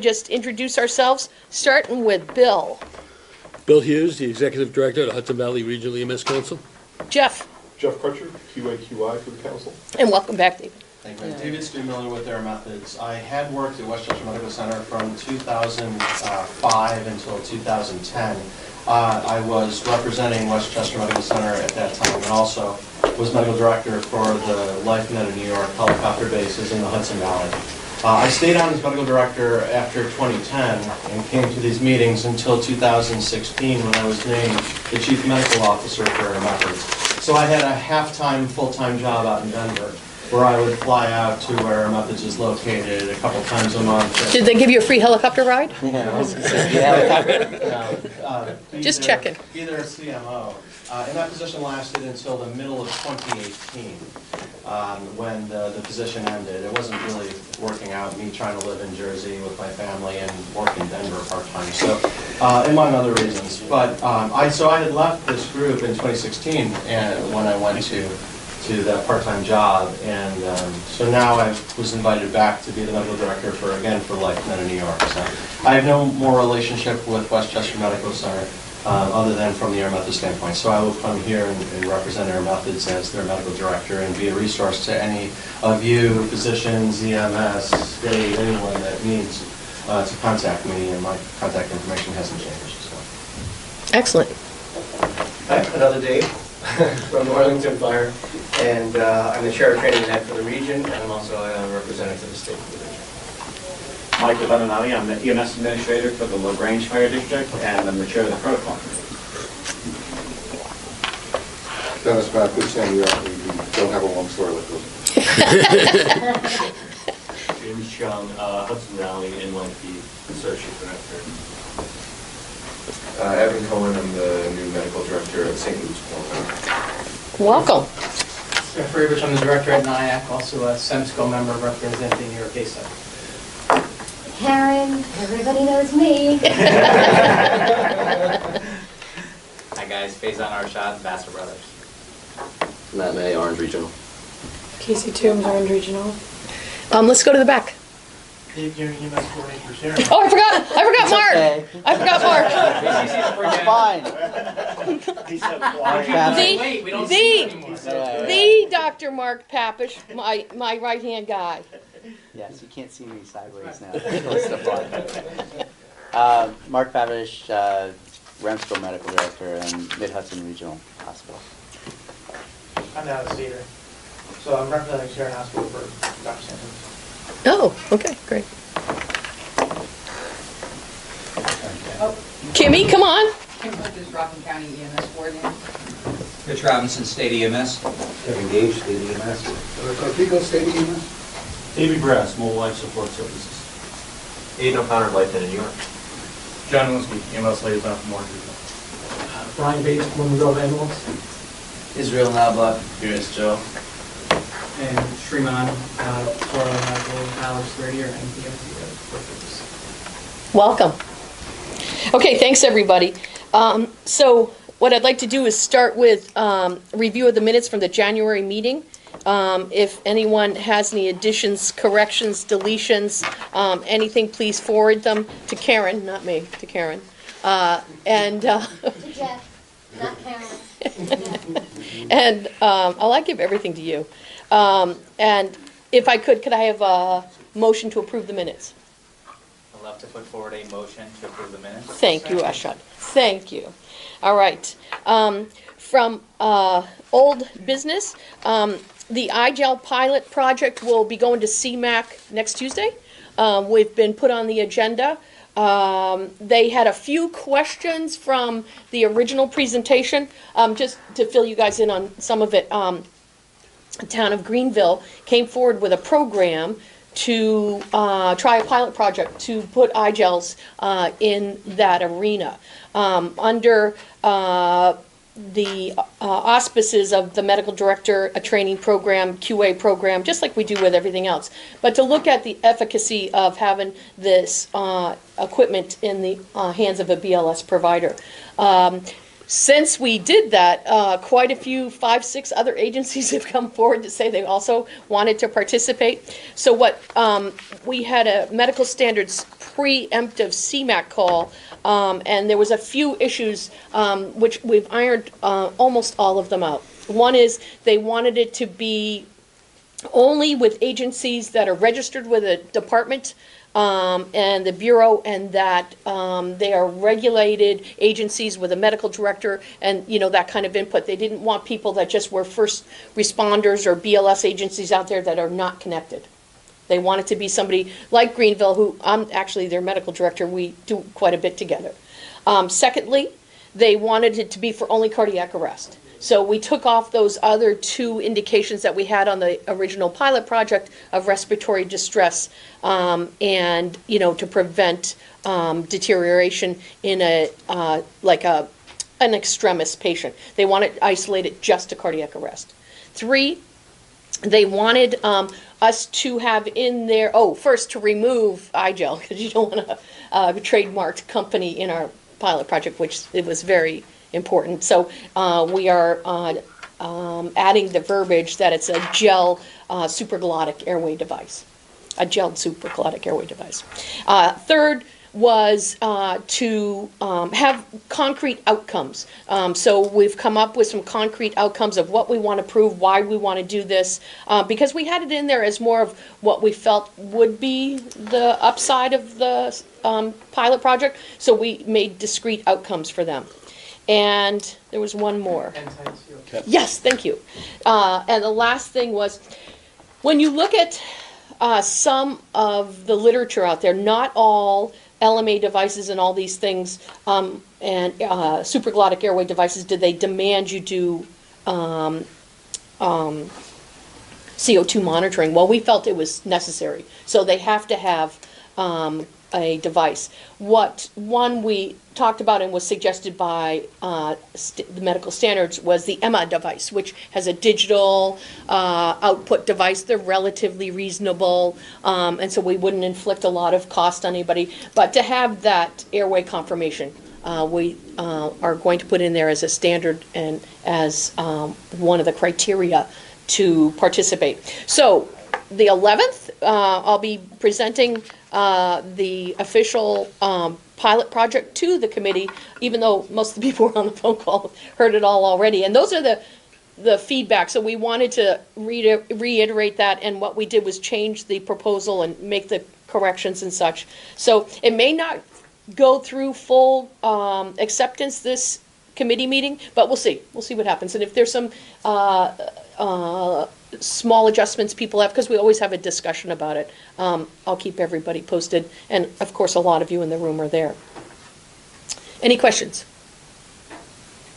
Just introduce ourselves, starting with Bill. Bill Hughes, the Executive Director of the Hudson Valley Regional EMS Council. Jeff. Jeff Crutcher, QAQI for the council. And welcome back, David. Thank you. David Streetmiller with Their Methods. I had worked at Westchester Medical Center from 2005 until 2010. I was representing Westchester Medical Center at that time, and also was medical director for the LifeNet of New York helicopter bases in the Hudson Valley. I stayed on as medical director after 2010 and came to these meetings until 2016 when I was named the chief medical officer for Methods. So I had a half-time, full-time job out in Denver where I would fly out to where Methods is located a couple times a month. Did they give you a free helicopter ride? Just checking. Either a CMO. And that position lasted until the middle of 2018 when the position ended. It wasn't really working out, me trying to live in Jersey with my family and work in Denver part-time, so among other reasons. But I had left this group in 2016 and when I went to that part-time job, and so now I was invited back to be the medical director for LifeNet of New York. So I have no more relationship with Westchester Medical Center other than from the Air Methods standpoint. So I will come here and represent Air Methods as their medical director and be a resource to any of you, physicians, EMS, state, anyone that needs to contact me, and my contact information hasn't changed. So. Excellent. Hi, another Dave from the Arlington Fire, and I'm the chair of training and ed for the region, and I'm also a representative of the state for the region. Mike Lebanonelli, I'm the EMS administrator for the LaGrange Fire District, and I'm the chair of the protocol committee. Dennis Matt, good saying we don't have a long story like this. James Chung, Hudson Valley NYP Associate Director. Evan Cohen, I'm the new medical director at St. Luke's. Welcome. Jeff Rivers, I'm the director at NIAC, also a SEMSCO member representing your case center. Karen, everybody knows me. Hi guys, Faison Arshad, Vassar Brothers. Matt May, Orange Regional. Casey Toombs, Orange Regional. Let's go to the back. Dave Geary, EMS coordinator for Sharon. Oh, I forgot Mark. Okay. I forgot Mark. Fine. The Dr. Mark Papish, my right-hand guy. Yes, you can't see me sideways now. Mark Pavish, Ramsco Medical Director and Mid-Hudson Regional Hospital. I'm the out-of-stater, so I'm representing Sharon Hospital for Dr. Sanders. Oh, okay, great. Kimmy, come on. Kim Hunter's Rockland County EMS coordinator. Rich Robinson, State EMS. Kevin Gage, State EMS. Pico State EMS. Davey Brass, Mobile Life Support Services. Aiden O'Connor, LifeNet in New York. John Linsky, EMS Liaison from Orange Regional. Brian Bates, Monroe Ambulance. Israel Nabla, US Joe. And Shriman, Florida Medical College, third year, and Welcome. Okay, thanks everybody. So what I'd like to do is start with review of the minutes from the January meeting. If anyone has any additions, corrections, deletions, anything, please forward them to Karen, not me, to Karen. To Jeff, not Karen. And I'll give everything to you. And if I could I have a motion to approve the minutes? I'd love to put forward a motion to approve the minutes. Thank you, Ashad. Thank you. All right. From old business, the iGel pilot project will be going to CMAC next Tuesday. We've been put on the agenda. They had a few questions from the original presentation. Just to fill you guys in on some of it, the town of Greenville came forward with a program to try a pilot project to put iGels in that arena. Under the auspices of the medical director, a training program, QA program, just like we do with everything else. But to look at the efficacy of having this equipment in the hands of a BLS provider. Since we did that, quite a few, 5, 6 other agencies have come forward to say they also wanted to participate. So what we had a medical standards preemptive CMAC call, and there was a few issues, which we've ironed almost all of them out. One is they wanted it to be only with agencies that are registered with a department and the Bureau, and that they are regulated agencies with a medical director and, that kind of input. They didn't want people that just were first responders or BLS agencies out there that are not connected. They want it to be somebody like Greenville, who I'm actually their medical director. We do quite a bit together. Secondly, they wanted it to be for only cardiac arrest. So we took off those other two indications that we had on the original pilot project of respiratory distress, and, to prevent deterioration in an extremis patient. They wanted isolated just to cardiac arrest. 3, they wanted us to have in there, first to remove iGel, because you don't want a trademarked company in our pilot project, which it was very important. So we are adding the verbiage that it's a gel supraglottic airway device, a gelled supraglottic airway device. Third was to have concrete outcomes. So we've come up with some concrete outcomes of what we want to prove, why we want to do this, because we had it in there as more of what we felt would be the upside of the pilot project. So we made discrete outcomes for them. And there was one more. Yes, thank you. And the last thing was, when you look at some of the literature out there, not all LMA devices and all these things, and supraglottic airway devices, did they demand you do CO2 monitoring? Well, we felt it was necessary. So they have to have a device. What one we talked about and was suggested by the medical standards was the EMA device, which has a digital output device. They're relatively reasonable, and so we wouldn't inflict a lot of cost on anybody. But to have that airway confirmation, we are going to put in there as a standard and as one of the criteria to participate. So the 11th, I'll be presenting the official pilot project to the committee, even though most of the people who were on the phone call heard it all already. And those are the feedback. So we wanted to reiterate that, and what we did was change the proposal and make the corrections and such. So it may not go through full acceptance this committee meeting, but we'll see. We'll see what happens. And if there's some small adjustments people have, because we always have a discussion about it, I'll keep everybody posted. And of course, a lot of you in the room are there. Any questions? I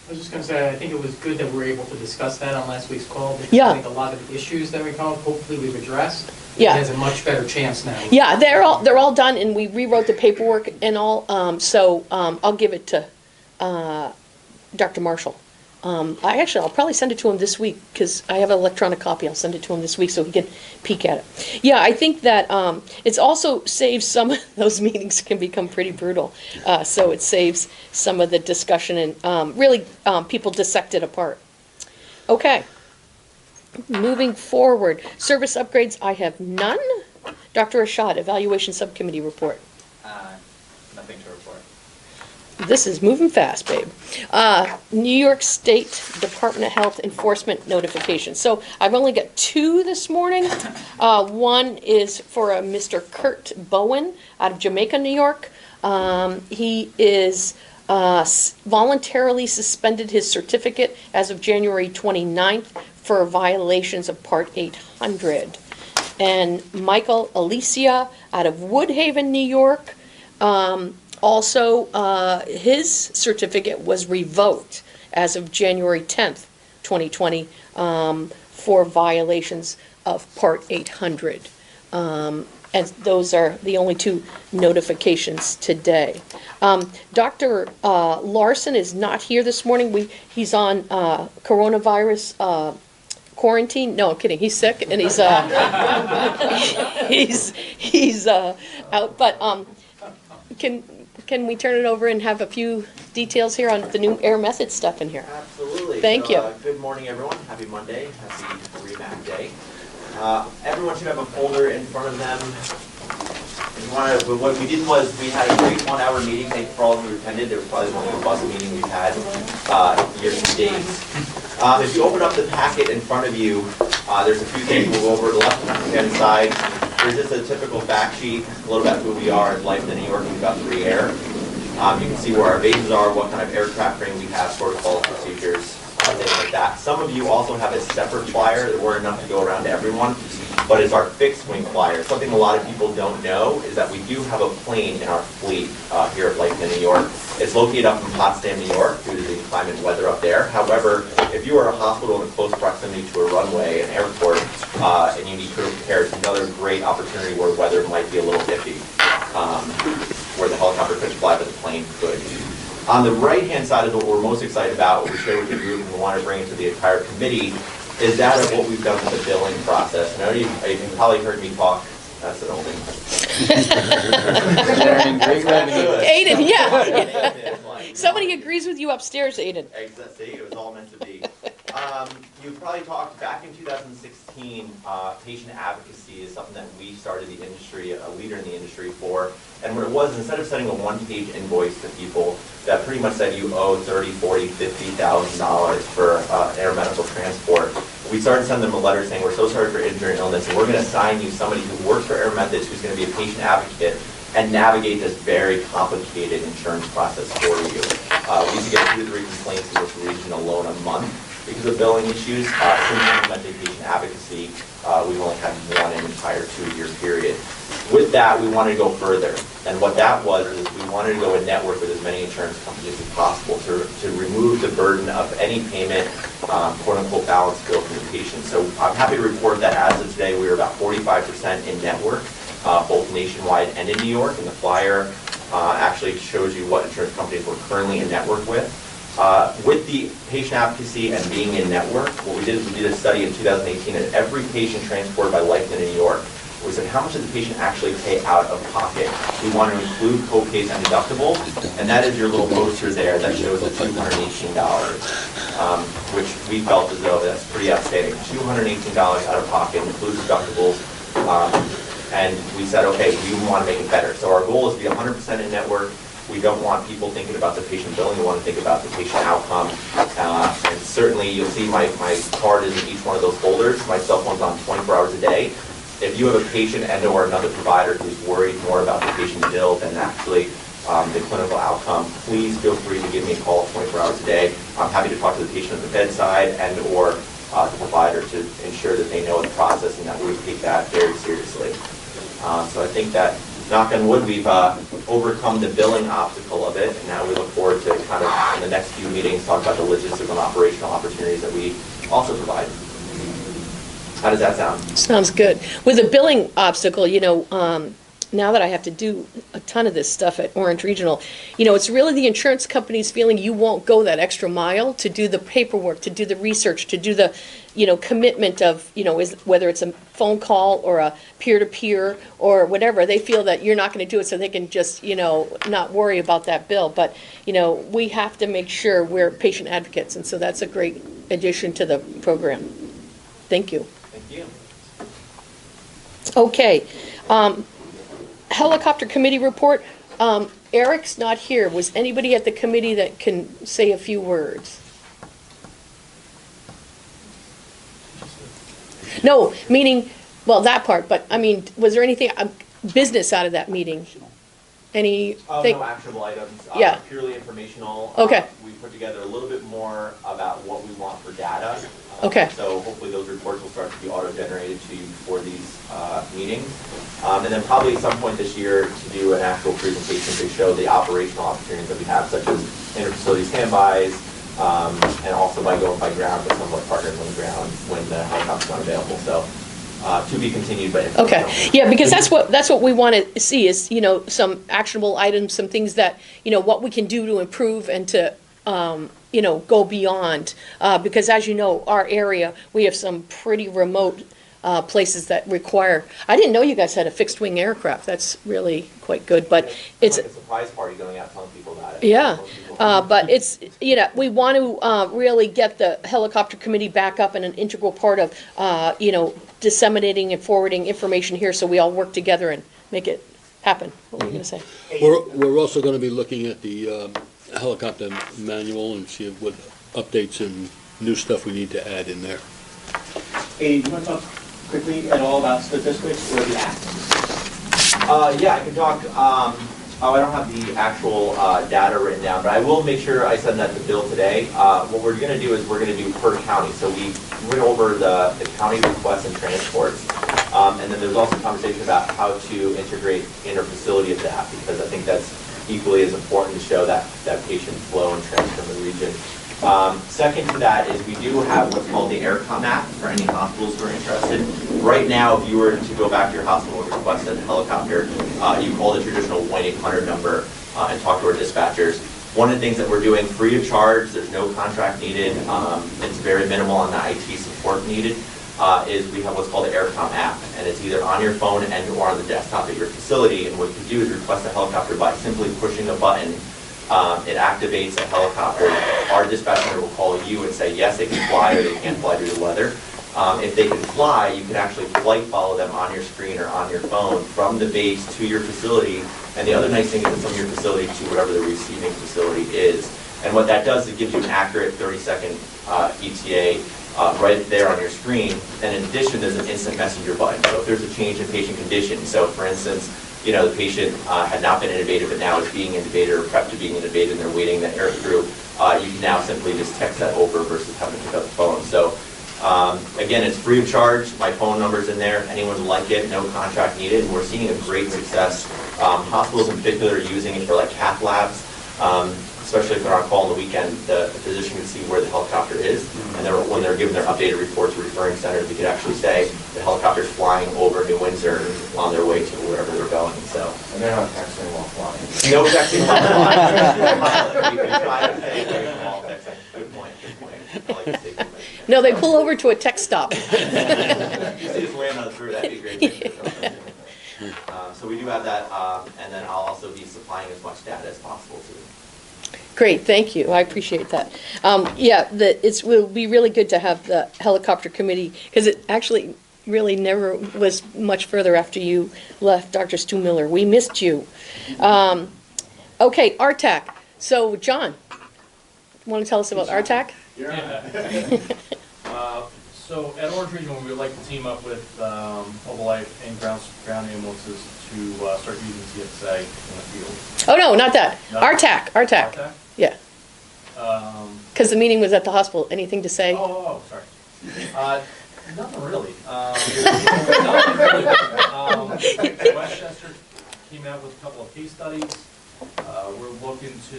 was just going to say, I think it was good that we were able to discuss that on last week's call, because Yeah. I think a lot of the issues that we called, hopefully we've addressed. Yeah. It has a much better chance now. Yeah, they're all done, and we rewrote the paperwork and all. So I'll give it to Dr. Marshall. I'll probably send it to him this week, because I have an electronic copy. I'll send it to him this week so he can peek at it. Yeah, I think that it's also saves some of those meetings can become pretty brutal. So it saves some of the discussion and really people dissect it apart. Okay. Moving forward, service upgrades, I have none. Dr. Rashad, evaluation subcommittee report. Nothing to report. This is moving fast, babe. New York State Department of Health enforcement notification. So I've only got 2 this morning. One is for a Mr. Kurt Bowen out of Jamaica, New York. He is voluntarily suspended his certificate as of January 29th for violations of Part 800. And Michael Alicia out of Woodhaven, New York. Also, his certificate was revoked as of January 10th, 2020, for violations of Part 800. And those are the only 2 notifications today. Dr. Larson is not here this morning. He's on coronavirus quarantine. No, I'm kidding. He's sick and he's he's out. But can we turn it over and have a few details here on the new air method stuff in here? Absolutely. Thank you. Good morning, everyone. Happy Monday. Happy REMAC Day. Everyone should have a folder in front of them. what we did was, we had a great 1-hour meeting, thank you for all who attended, there was probably the most robust meeting we've had year to date. If you open up the packet in front of you, there's a few things we'll go over. The left-hand side, there's just a typical fact sheet, a little about who we are at Life in New York. We've got 3 air. You can see where our bases are, what kind of aircraft training we have, protocols, procedures, things like that. Some of you also have a separate flyer that weren't enough to go around to everyone, but it's our fixed wing flyer. Something a lot of people don't know is that we do have a plane in our fleet here at Life in New York. It's located up in Potsdam, New York, due to the climate and weather up there. However, if you are a hospital in close proximity to a runway, an airport, and you need critical care, it's another great opportunity where weather might be a little iffy, where the helicopter couldn't fly, but the plane could. On the right-hand side is what we're most excited about, what we shared with the group and we want to bring it to the entire committee, is that of what we've done with the billing process. I know you've probably heard me talk, that's an old Aiden, yeah. Somebody agrees with you upstairs, Aiden. Exactly, it was all meant to be. You've probably talked back in 2016, patient advocacy is something that we started the industry, a leader in the industry for. And what it was, instead of sending a one-page invoice to people that pretty much said you owe $30,000, $40,000, $50,000 for air medical transport, we started sending them a letter saying, we're so sorry for injury and illness, and we're going to assign you somebody who works for Air Methods who's going to be a patient advocate and navigate this very complicated insurance process for you. We used to get 2 to 3 complaints in this region alone a month because of billing issues. Since implementing patient advocacy, we've only had 1 in an entire 2-year period. With that, we wanted to go further. And what that was is we wanted to go and network with as many insurance companies as possible to remove the burden of any payment, quote-unquote, balance bill from the patient. So I'm happy to report that as of today, we are about 45% in network, both nationwide and in New York. And the flyer actually shows you what insurance companies we're currently in network with. With the patient advocacy and being in network, what we did is we did a study in 2018 at every patient transported by Life in New York. We said, how much does the patient actually pay out of pocket? We want to include co-pays and deductibles, and that is your little poster there that shows the $218, which we felt as though that's pretty outstanding. $218 out of pocket includes deductibles, and we said, okay, we want to make it better. So our goal is to be 100% in network. We don't want people thinking about the patient billing. We want to think about the patient outcome. And certainly, you'll see my card is in each one of those folders. My cell phone's on 24 hours a day. If you have a patient and or another provider who's worried more about the patient bill than actually the clinical outcome, please feel free to give me a call 24 hours a day. I'm happy to talk to the patient at the bedside and or the provider to ensure that they know the process and that we take that very seriously. So I think that, knock on wood, we've overcome the billing obstacle of it, and now we look forward to kind of, in the next few meetings, talk about the logistical and operational opportunities that we also provide. How does that sound? Sounds good. With a billing obstacle, now that I have to do a ton of this stuff at Orange Regional, it's really the insurance company's feeling you won't go that extra mile to do the paperwork, to do the research, to do the, commitment of, whether it's a phone call or a peer-to-peer or whatever. They feel that you're not going to do it so they can just, not worry about that bill. But, we have to make sure we're patient advocates, and so that's a great addition to the program. Thank you. Thank you. Okay. Helicopter committee report. Eric's not here. Was anybody at the committee that can say a few words? No, meaning, well, that part, but I mean, was there anything, business out of that meeting? Anything? No actionable items. Yeah. Purely informational. Okay. We put together a little bit more about what we want for data. Okay. So hopefully those reports will start to be auto-generated to you for these meetings. And then probably at some point this year to do an actual presentation to show the operational opportunities that we have, such as inter-facility standbys, and also by going by ground with some of our partners on the ground when the helicopter's not available. So to be continued, but okay, yeah, because that's what we want to see is some actionable items, some things that what we can do to improve and to go beyond, because as you know, our area, we have some pretty remote places that require. I didn't know you guys had a fixed wing aircraft. That's really quite good, but it's like a surprise party going out telling people about it. yeah. But it's, we want to really get the helicopter committee back up and an integral part of, disseminating and forwarding information here so we all work together and make it happen? What were you going to say? We're also going to be looking at the helicopter manual and see what updates and new stuff we need to add in there. Hey, do you want to talk quickly at all about statistics or the act? Yeah, I can talk. I don't have the actual data written down, but I will make sure I send that to Bill today. What we're going to do is we're going to do per county. So we went over the county requests and transports. And then there's also conversation about how to integrate inter-facility of that, because I think that's equally as important to show that patient flow and transfer in the region. Second to that is we do have what's called the AirCom app for any hospitals who are interested. Right now, if you were to go back to your hospital and request a helicopter, you call the traditional 1-800 number and talk to our dispatchers. One of the things that we're doing free of charge, there's no contract needed, it's very minimal on the IT support needed, is we have what's called the AirCom app, and it's either on your phone and or on the desktop at your facility, and what you do is request a helicopter by simply pushing a button. It activates a helicopter. Our dispatcher will call you and say, yes, they can fly or they can't fly due to weather. If they can fly, you can actually flight follow them on your screen or on your phone from the base to your facility. And the other nice thing is it's from your facility to whatever the receiving facility is. And what that does is it gives you an accurate 30-second ETA right there on your screen. And in addition, there's an instant messenger button. So if there's a change in patient condition, so for instance, you know, the patient had not been intubated, but now is being intubated or prepped to being intubated, and they're waiting that air through, you can now simply just text that over versus having to pick up the phone. So again, it's free of charge. My phone number's in there. Anyone would like it, no contract needed. And we're seeing a great success. Hospitals in particular are using it for like cath labs, especially if they're on call on the weekend. The physician can see where the helicopter is, and when they're given their updated report to referring centers, they could actually say the helicopter's flying over New Windsor on their way to wherever they're going. So, And they're not texting while flying. no texting while flying. You can try to stay away from all texting. Good point. I like the safety measure. No, they pull over to a tech stop. You just land on through, that'd be a great picture. So we do have that, and then I'll also be supplying as much data as possible to them. Great, thank you. I appreciate that. Yeah, it will be really good to have the helicopter committee, because it actually really never was much further after you left, Dr. Stu Miller. We missed you. Okay, RTAC. So, John, want to tell us about RTAC? Yeah. So at Orange Regional, we would like to team up with Mobile Life and ground ambulances to start using CSA in the field. Oh, no, not that. No? RTAC. RTAC? Yeah. Because the meeting was at the hospital. Anything to say? Sorry. Nothing really. Westchester came out with a couple of case studies. We're looking to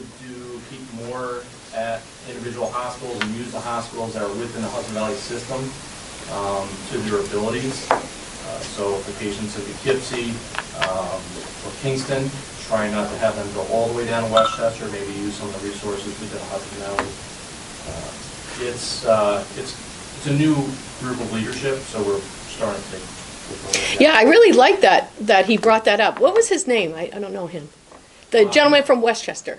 keep more at individual hospitals and use the hospitals that are within the Hudson Valley system to their abilities. So for patients in Poughkeepsie or Kingston, trying not to have them go all the way down to Westchester, maybe use some of the resources within Hudson Valley. It's a new group of leadership, so we're starting to. Yeah, I really like that he brought that up. What was his name? I don't know him. The gentleman from Westchester.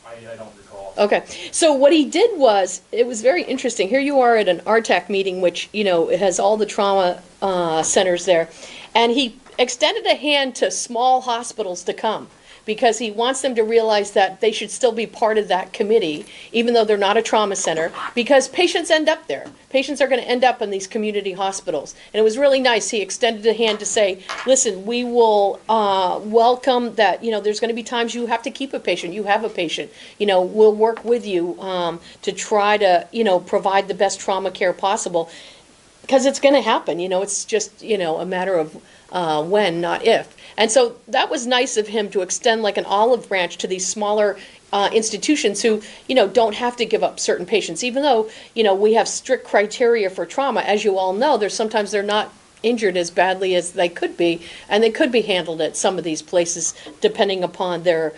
I don't recall. Okay, so what he did was, it was very interesting. Here you are at an RTAC meeting, which, you know, it has all the trauma centers there, and he extended a hand to small hospitals to come, because he wants them to realize that they should still be part of that committee, even though they're not a trauma center, because patients end up there. Patients are going to end up in these community hospitals. And it was really nice. He extended a hand to say, listen, we will welcome that, you know, there's going to be times you have to keep a patient. You have a patient. You know, we'll work with you to try to, you know, provide the best trauma care possible. Because it's going to happen. You know, it's just, you know, a matter of when, not if. And so that was nice of him to extend like an olive branch to these smaller institutions who, you know, don't have to give up certain patients. Even though, you know, we have strict criteria for trauma, as you all know, sometimes they're not injured as badly as they could be, and they could be handled at some of these places depending upon their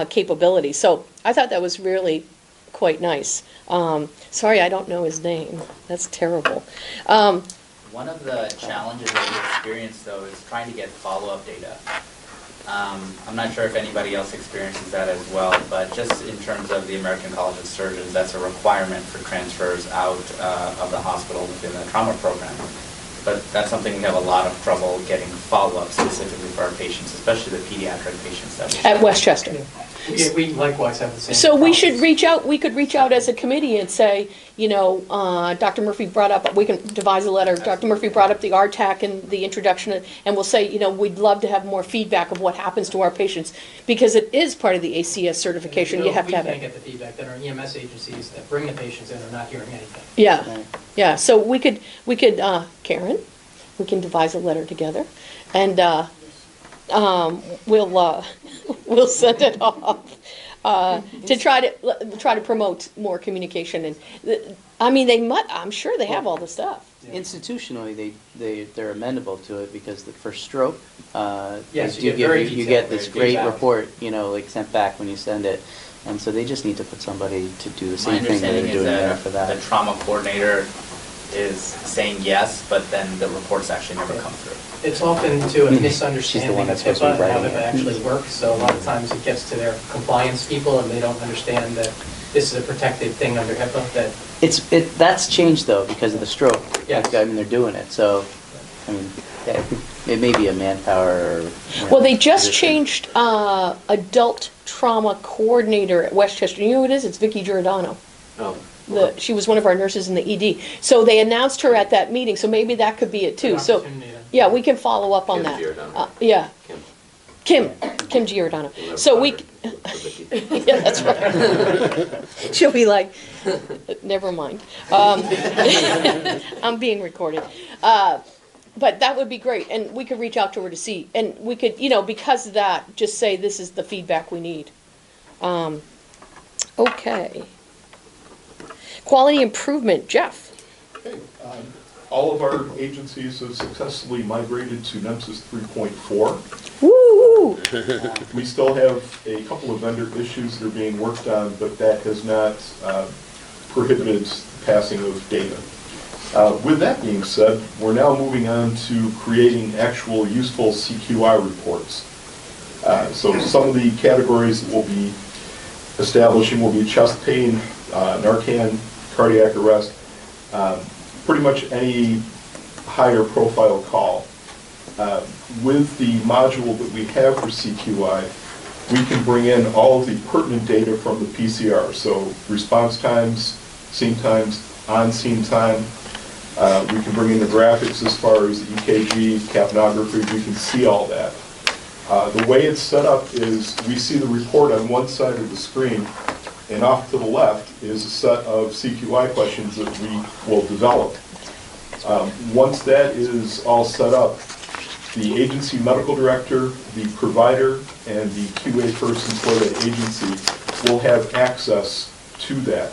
capability. So I thought that was really quite nice. Sorry, I don't know his name. That's terrible. One of the challenges that we experience, though, is trying to get follow-up data. I'm not sure if anybody else experiences that as well, but just in terms of the American College of Surgeons, that's a requirement for transfers out of the hospital within the trauma program. but that's something we have a lot of trouble getting follow-up specifically for our patients, especially the pediatric patients that we At Westchester. Yeah, we likewise have the same. So we problems. should reach out, we could reach out as a committee and say, you know, Dr. Murphy brought up, we can devise a letter, Dr. Murphy brought up the RTAC and the introduction, and we'll say, you know, we'd love to have more feedback of what happens to our patients, because it is part of the ACS certification, you have to have We can't it. get the feedback that our EMS agencies that bring the patients in are not hearing anything. Yeah, yeah, so we could, Karen, we can devise a letter together, and we'll send it off. To try to promote more communication, and I mean I'm sure they have all the stuff. Institutionally, they're amenable to it because for stroke, Yes, they you do get very you detailed, get this very great detailed. report, you know, like sent back when you send it, and so they just need to put somebody to do the My same thing that understanding they're is doing there that for the that. trauma coordinator is saying yes, but then the reports actually never come through. It's often to a She's the misunderstanding one of that's supposed to be HIPAA and how writing HIPAA it. actually works, so a lot of times it gets to their compliance people and they don't understand that this is a protected thing under HIPAA, that That's changed though because of the stroke. Yes. Like, I mean, they're doing it, so, I mean, yeah, it may be a manpower or. you know, Well, they just position. changed adult trauma coordinator at Westchester. You know who it is? It's Vicki Giordano. Oh. She was one of our nurses in the ED. So they announced her at that meeting, so maybe that could be it too. Good So, opportunity then. yeah, we can follow up on Kim that. Giordano. Yeah, Kim. Kim Giordano. We'll never So find we, her. Vicky. yeah, that's right. She'll be like, never mind. I'm being recorded. But that would be great, and we could reach out to her to see, and we could, you know, because of that, just say this is the feedback we need. Okay. Quality improvement, Jeff. Okay, all of our agencies have successfully migrated to NEMSIS 3.4. Woo! We still have a couple of vendor issues that are being worked on, but that has not prohibited passing of data. With that being said, we're now moving on to creating actual useful CQI reports. So some of the categories that we'll be establishing will be chest pain, Narcan, cardiac arrest, pretty much any higher profile call. With the module that we have for CQI, we can bring in all of the pertinent data from the PCR. So response times, scene times, on-scene time. We can bring in the graphics as far as EKG, capnography. We can see all that. The way it's set up is we see the report on one side of the screen, and off to the left is a set of CQI questions that we will develop. Once that is all set up, the agency medical director, the provider, and the QA person for that agency will have access to that.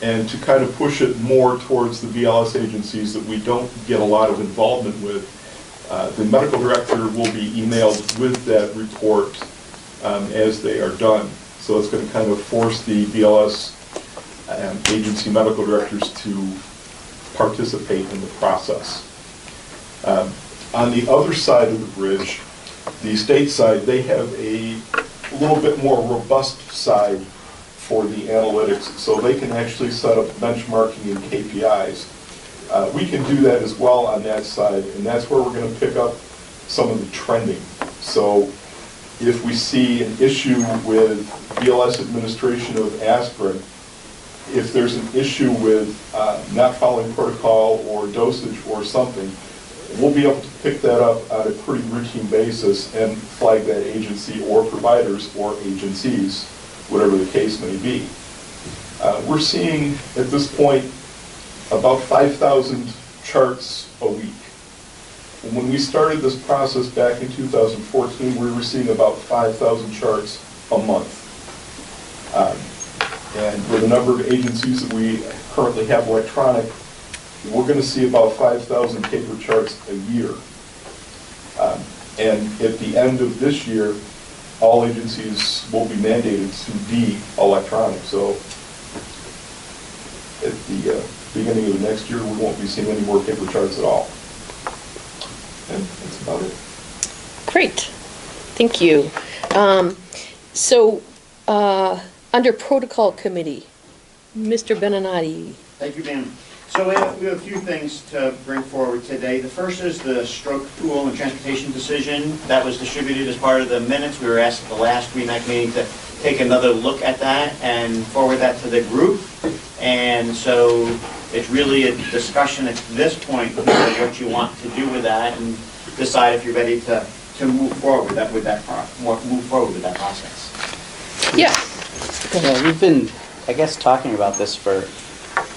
And to kind of push it more towards the BLS agencies that we don't get a lot of involvement with, the medical director will be emailed with that report as they are done. So it's going to kind of force the BLS agency medical directors to participate in the process. On the other side of the bridge, the state side, they have a little bit more robust side for the analytics, so they can actually set up benchmarking and KPIs. We can do that as well on that side, and that's where we're going to pick up some of the trending. So if we see an issue with BLS administration of aspirin, if there's an issue with not following protocol or dosage or something, we'll be able to pick that up on a pretty routine basis and flag that agency or providers or agencies, whatever the case may be. We're seeing at this point about 5,000 charts a week. When we started this process back in 2014, we were seeing about 5,000 charts a month. And with the number of agencies that we currently have electronic, we're going to see about 5,000 paper charts a year. And at the end of this year, all agencies will be mandated to be electronic. So at the beginning of the next year, we won't be seeing any more paper charts at all. And that's about it. Great, thank you. Under protocol committee, Mr. Beninati. Thank you, Dan. So we have a few things to bring forward today. The first is the stroke tool and transportation decision that was distributed as part of the minutes. We were asked at the last REMAC meeting to take another look at that and forward that to the group. And so it's really a discussion at this point of what you want to do with that and decide if you're ready to move forward with that process. Yeah. Yeah, we've been, I guess, talking about this for,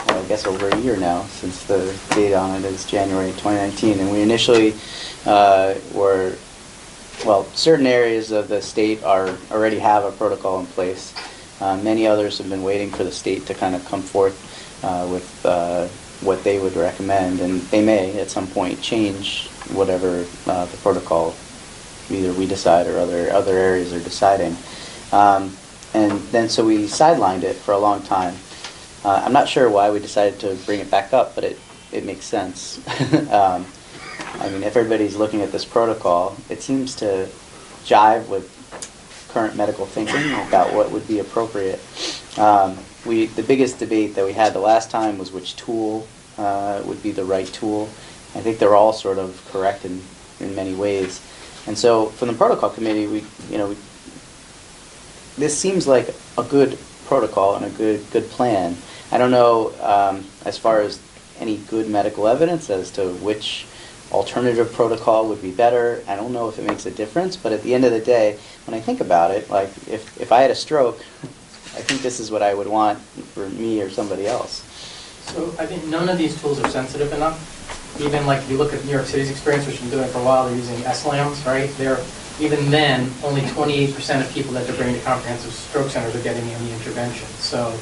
I guess, over a year now, since the date on it is January 2019. And we initially certain areas of the state already have a protocol in place. Many others have been waiting for the state to kind of come forth with what they would recommend. And they may, at some point, change whatever the protocol either we decide or other areas are deciding. And then so we sidelined it for a long time. I'm not sure why we decided to bring it back up, but it makes sense. I mean, if everybody's looking at this protocol, it seems to jive with current medical thinking about what would be appropriate. The biggest debate that we had the last time was which tool would be the right tool. I think they're all sort of correct in many ways. And so from the protocol committee, this seems like a good protocol and a good plan. I don't know as far as any good medical evidence as to which alternative protocol would be better. I don't know if it makes a difference, but at the end of the day, when I think about it, like if I had a stroke, I think this is what I would want for me or somebody else. So I think none of these tools are sensitive enough. Even like if you look at New York City's experience, which has been doing it for a while, they're using SLAMs, right? Even then, only 28% of people that they're bringing to comprehensive stroke centers are getting any intervention. So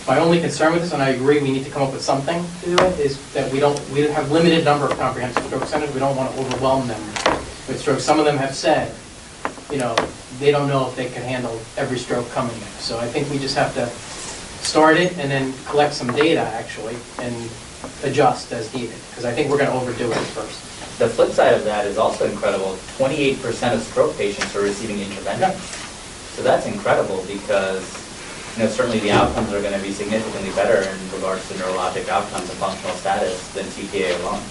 my only concern with this, and I agree we need to come up with something to do it, is that we have limited number of comprehensive stroke centers. We don't want to overwhelm them with stroke. Some of them have said, they don't know if they can handle every stroke coming there. So I think we just have to start it and then collect some data, actually, and adjust as needed, because I think we're going to overdo it first. The flip side of that is also incredible. 28% of stroke patients are receiving intervention. So that's incredible because certainly the outcomes are going to be significantly better in regards to neurologic outcomes and functional status than TPA alone.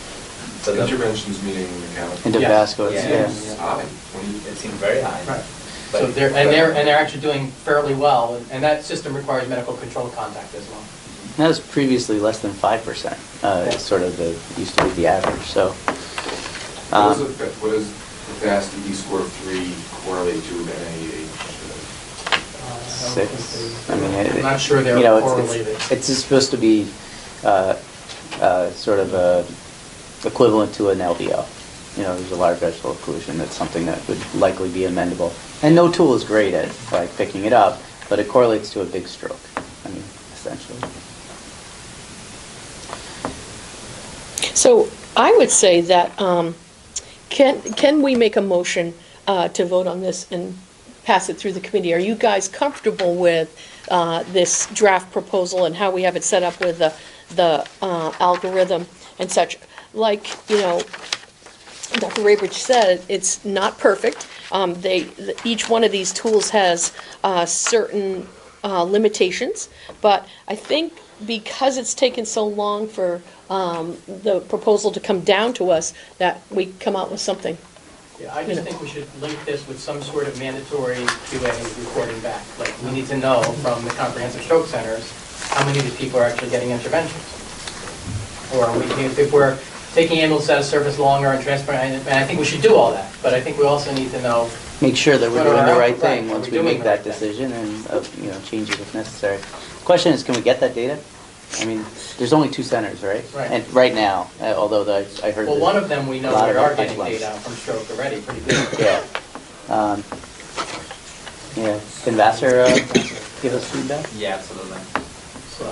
So interventions meaning mechanical. Endovascular, yes. High. It seems very high. Right. So they're actually doing fairly well, and that system requires medical control contact as well. That was previously less than 5%. It's sort of used to be the average. So, what does the FAST-ED score of 3 correlate to with NIH? 6. I mean, I'm not sure they're correlated. It's just supposed to be sort of equivalent to an LVO. There's a large vessel occlusion. That's something that would likely be amendable. And no tool is great at picking it up, but it correlates to a big stroke. I mean, essentially. So I would say that, can we make a motion to vote on this and pass it through the committee? Are you guys comfortable with this draft proposal and how we have it set up with the algorithm and such? Like, Dr. Raybridge said, it's not perfect. Each one of these tools has certain limitations, but I think because it's taken so long for the proposal to come down to us, that we come out with something. Yeah, I just think we should link this with some sort of mandatory QA reporting back. Like, we need to know from the comprehensive stroke centers how many of these people are actually getting interventions. Or if we're taking ambulance out of service longer and transporting, and I think we should do all that, but I think we also need to know. Make sure that we're doing the right thing once we make that decision and change it if necessary. The question is, can we get that data? I mean, there's only 2 centers, right? Right. And right now, although I heard. Well, one of them we know we are getting data from stroke already, pretty good. Yeah. Can Vassar give us feedback? Yeah, absolutely. So.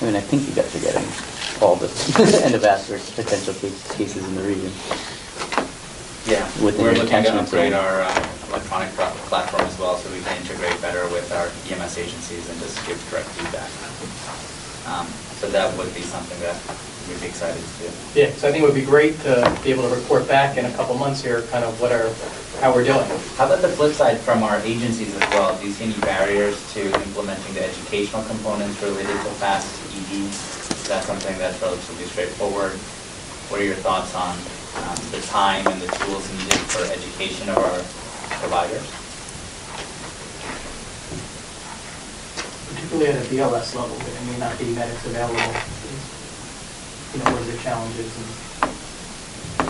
I mean, I think you guys are getting all the endovascular potential cases in the region. Yeah, Within we're your looking to catchment upgrade zone. our electronic platform as well, so we can integrate better with our EMS agencies and just give direct feedback. So that would be something that we'd be excited to do. Yeah, so I think it would be great to be able to report back in a couple months here, kind of what our how we're doing. How about the flip side from our agencies as well? Do you see any barriers to implementing the educational components related to fast ED? Is that something that's relatively straightforward? What are your thoughts on the time and the tools needed for education of our providers? Particularly at a BLS level, there may not be medics available. What are the challenges?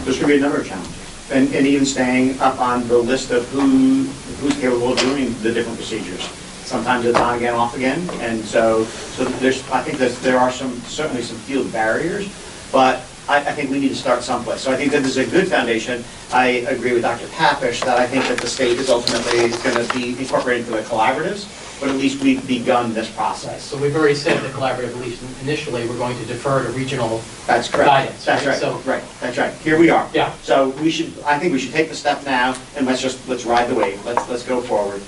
There's going to be a number of challenges. And even staying up on the list of who's capable of doing the different procedures. Sometimes it's on again, off again, and so I think there are certainly some field barriers, but I think we need to start someplace. So I think that this is a good foundation. I agree with Dr. Papish that I think that the state is ultimately going to be incorporated into the collaboratives, but at least we've begun this process. So we've already said the collaborative, at least initially, we're going to defer to regional That's correct. guidance. That's right. So, Right. That's right. Here we are. Yeah. So I think we should take the step now, and let's ride the wave. Let's go forward.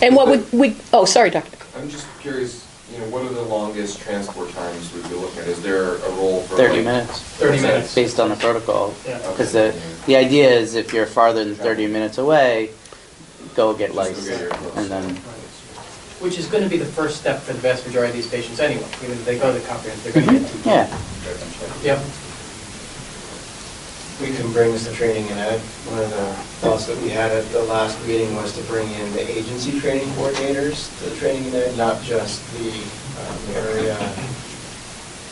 And what would we, oh, sorry, Dr. I'm just curious, what are the longest transport times we'd be looking at? Is there a role for 30 minutes. 30 minutes. Based on the protocol. Yeah. Because the idea is if you're farther than 30 minutes away, go get licensed. And then, which is going to be the first step for the vast majority of these patients anyway. Even if they go to comprehensive, they're going to get TB. yeah. Yep. We can bring this to training and ed. One of the thoughts that we had at the last meeting was to bring in the agency training coordinators to the training and ed, not just the area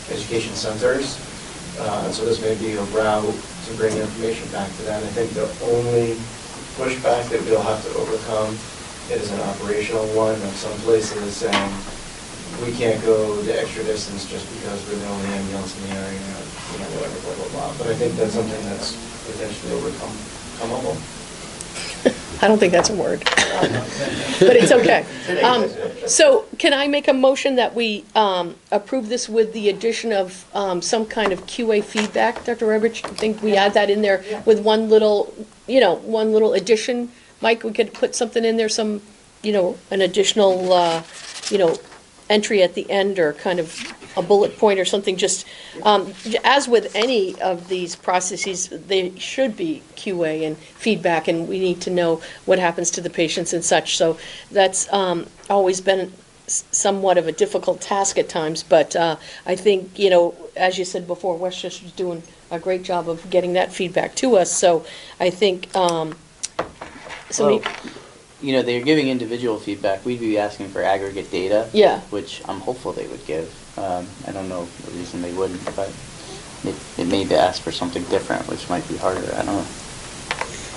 education centers. So this may be a route to bring information back to them. I think the only pushback that we'll have to overcome is an operational one of some places saying we can't go the extra distance just because we're the only ambulance in the area, whatever, blah, blah, blah. But I think that's something that's potentially overcomable. I don't think that's a word. But it's okay. So can I make a motion that we approve this with the addition of some kind of QA feedback, Dr. Rebich? I think we add that in there with one little addition. Mike, we could put something in there, an additional, entry at the end or kind of a bullet point or something, just as with any of these processes, they should be QA and feedback, and we need to know what happens to the patients and such. So that's always been somewhat of a difficult task at times, but I think, as you said before, Westchester's doing a great job of getting that feedback to us. So I think, they're giving individual feedback. We'd be asking for aggregate data, yeah, which I'm hopeful they would give. I don't know the reason they wouldn't, but it may be asked for something different, which might be harder. I don't know.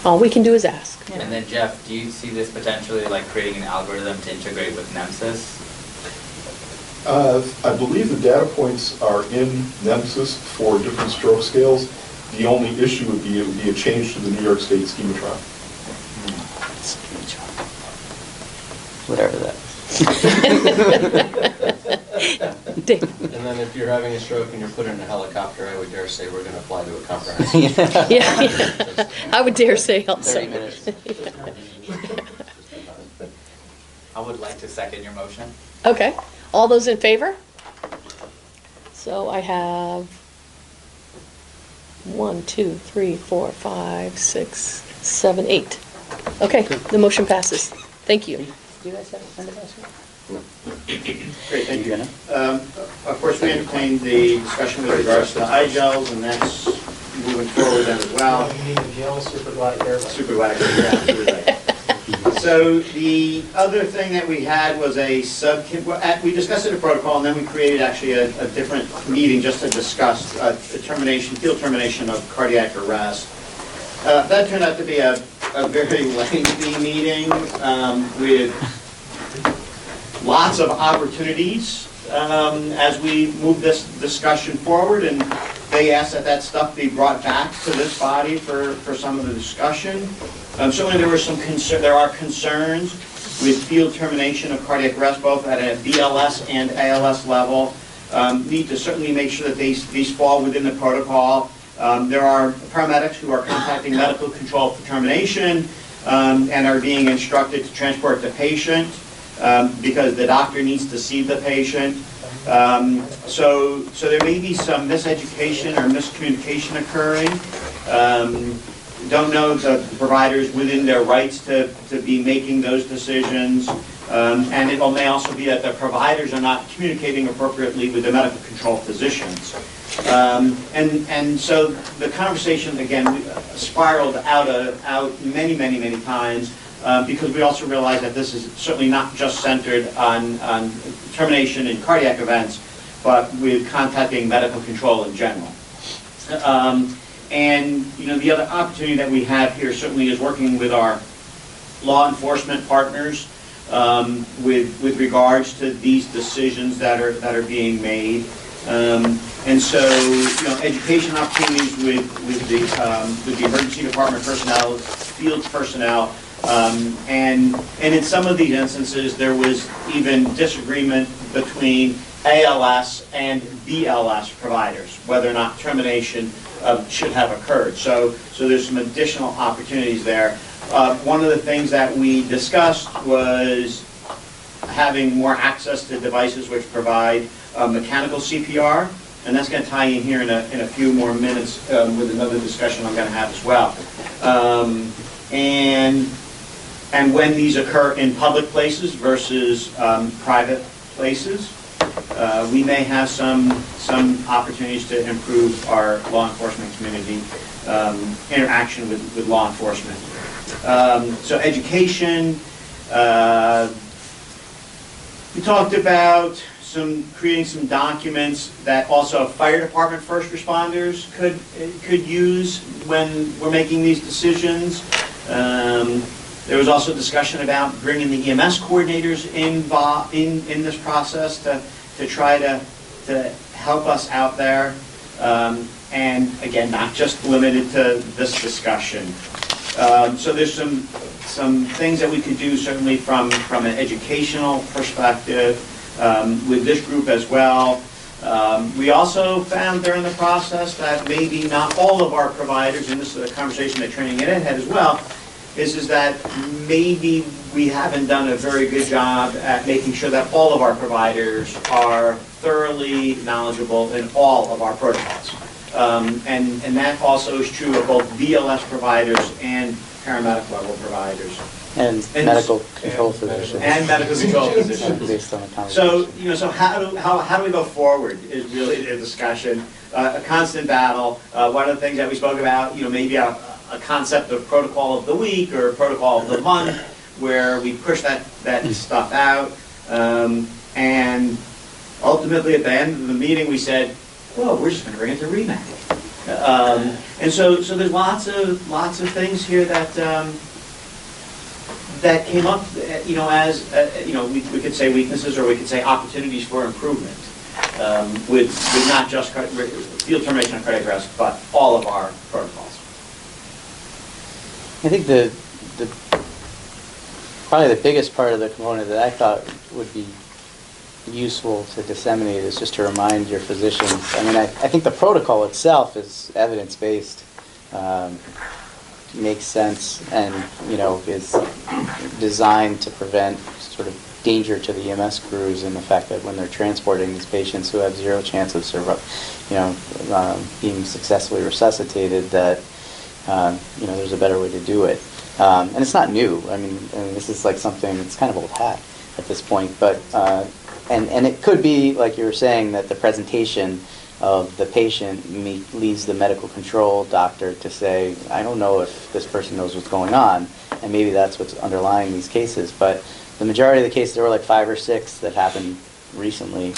All we can do is ask. Yeah. And then Jeff, do you see this potentially like creating an algorithm to integrate with NEMSIS? I believe the data points are in NEMSIS for different stroke scales. The only issue would be a change to the New York State schematron. Whatever that And then if you're having a stroke and you're put in a helicopter, I would dare say we're going to fly to a comprehensive. Yeah. I would dare say also. 30 minutes. I would like to second your motion. Okay. All those in favor? So I have 1, 2, 3, 4, 5, 6, 7, 8. Okay, the motion passes. Thank you. Do you guys have a anniversary? Great, thank you. Of course, we entertained the discussion with regards to eye gels, and that's moving forward then as well. You need a gel, super glide hair. Super glad I could absolutely right. So the other thing that we had was we discussed it in protocol, and then we created actually a different meeting just to discuss field termination of cardiac arrest. That turned out to be a very lengthy meeting with lots of opportunities as we move this discussion forward, and they asked that stuff be brought back to this body for some of the discussion. Certainly there are concerns with field termination of cardiac arrest, both at a BLS and ALS level. Need to certainly make sure that these fall within the protocol. There are paramedics who are contacting medical control for termination and are being instructed to transport the patient because the doctor needs to see the patient. So there may be some miseducation or miscommunication occurring. don't know the providers within their rights to be making those decisions. And it may also be that the providers are not communicating appropriately with the medical control physicians. And so the conversation, again, spiraled out many times because we also realized that this is certainly not just centered on termination in cardiac events, but with contacting medical control in general. And the other opportunity that we have here certainly is working with our law enforcement partners with regards to these decisions that are being made. And so, education opportunities with the emergency department personnel, field personnel, and in some of these instances, there was even disagreement between ALS and BLS providers, whether or not termination should have occurred. So there's some additional opportunities there. One of the things that we discussed was having more access to devices which provide mechanical CPR, and that's going to tie in here in a few more minutes with another discussion I'm going to have as well. And when these occur in public places versus private places, we may have some opportunities to improve our law enforcement community interaction with law enforcement. So education, we talked about creating some documents that also fire department first responders could use when we're making these decisions. There was also discussion about bringing the EMS coordinators involved in this process to try to help us out there. And again, not just limited to this discussion. So there's some things that we could do certainly from an educational perspective with this group as well. We also found during the process that maybe not all of our providers, and this is a conversation that Training Ed had as well, is that maybe we haven't done a very good job at making sure that all of our providers are thoroughly knowledgeable in all of our protocols. And that also is true of both BLS providers and paramedic level providers. And medical control physicians. And medical control physicians. Based on the conversation. So how do we go forward is really the discussion. A constant battle. One of the things that we spoke about, maybe a concept of protocol of the week or protocol of the month, where we push that stuff out. And ultimately, at the end of the meeting, we said, well, we're just going to bring it to REMAC. And so there's lots of things here that came up, as we could say weaknesses or we could say opportunities for improvement with not just field termination of cardiac arrest, but all of our protocols. I think probably the biggest part of the component that I thought would be useful to disseminate is just to remind your physicians. I mean, I think the protocol itself is evidence-based, makes sense, and is designed to prevent sort of danger to the EMS crews, and the fact that when they're transporting these patients who have zero chance of being successfully resuscitated, that there's a better way to do it. And it's not new. I mean, this is like something that's kind of old hat at this point, but and it could be, like you were saying, that the presentation of the patient leads the medical control doctor to say, I don't know if this person knows what's going on, and maybe that's what's underlying these cases. But the majority of the cases, there were like 5 or 6 that happened recently,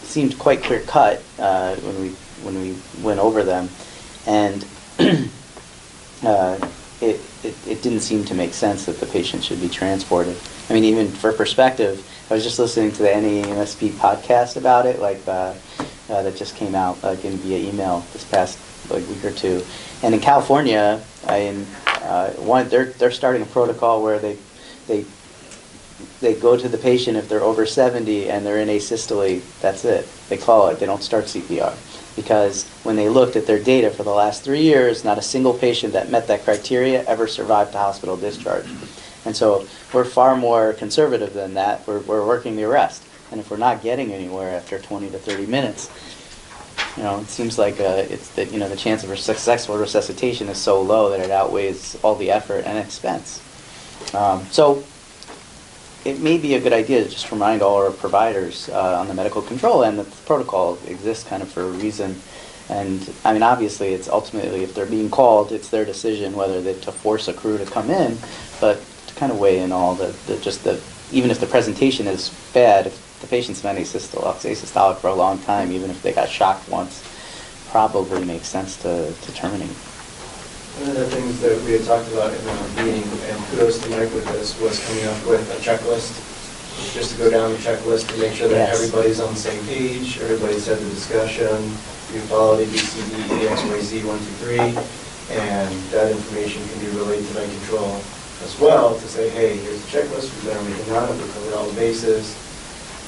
seemed quite clear cut when we went over them, and it didn't seem to make sense that the patient should be transported. I mean, even for perspective, I was just listening to the NAEMSP podcast about it, that just came out via email this past week or two. And in California, they're starting a protocol where they go to the patient if they're over 70 and they're in asystole. That's it. They call it. They don't start CPR. Because when they looked at their data for the last 3 years, not a single patient that met that criteria ever survived a hospital discharge. And so we're far more conservative than that. We're working the arrest. And if we're not getting anywhere after 20 to 30 minutes, It seems like it's that the chance of a successful resuscitation is so low that it outweighs all the effort and expense. So it may be a good idea to just remind all our providers on the medical control end that the protocol exists kind of for a reason. And I mean, obviously, it's ultimately, if they're being called, it's their decision whether to force a crew to come in, but to kind of weigh in all even if the presentation is bad, if the patient's been asystolic for a long time, even if they got shocked once, probably makes sense to terminate. One of the things that we had talked about in our meeting, and kudos to Mike with this, was coming up with a checklist, just to go down the checklist to make sure that everybody's on the same page, everybody's had the discussion, you follow the ABCD, XYZ, 1, 2, 3, and that information can be relayed to med control as well to say, hey, here's the checklist, we've done everything on it, we've covered all the bases,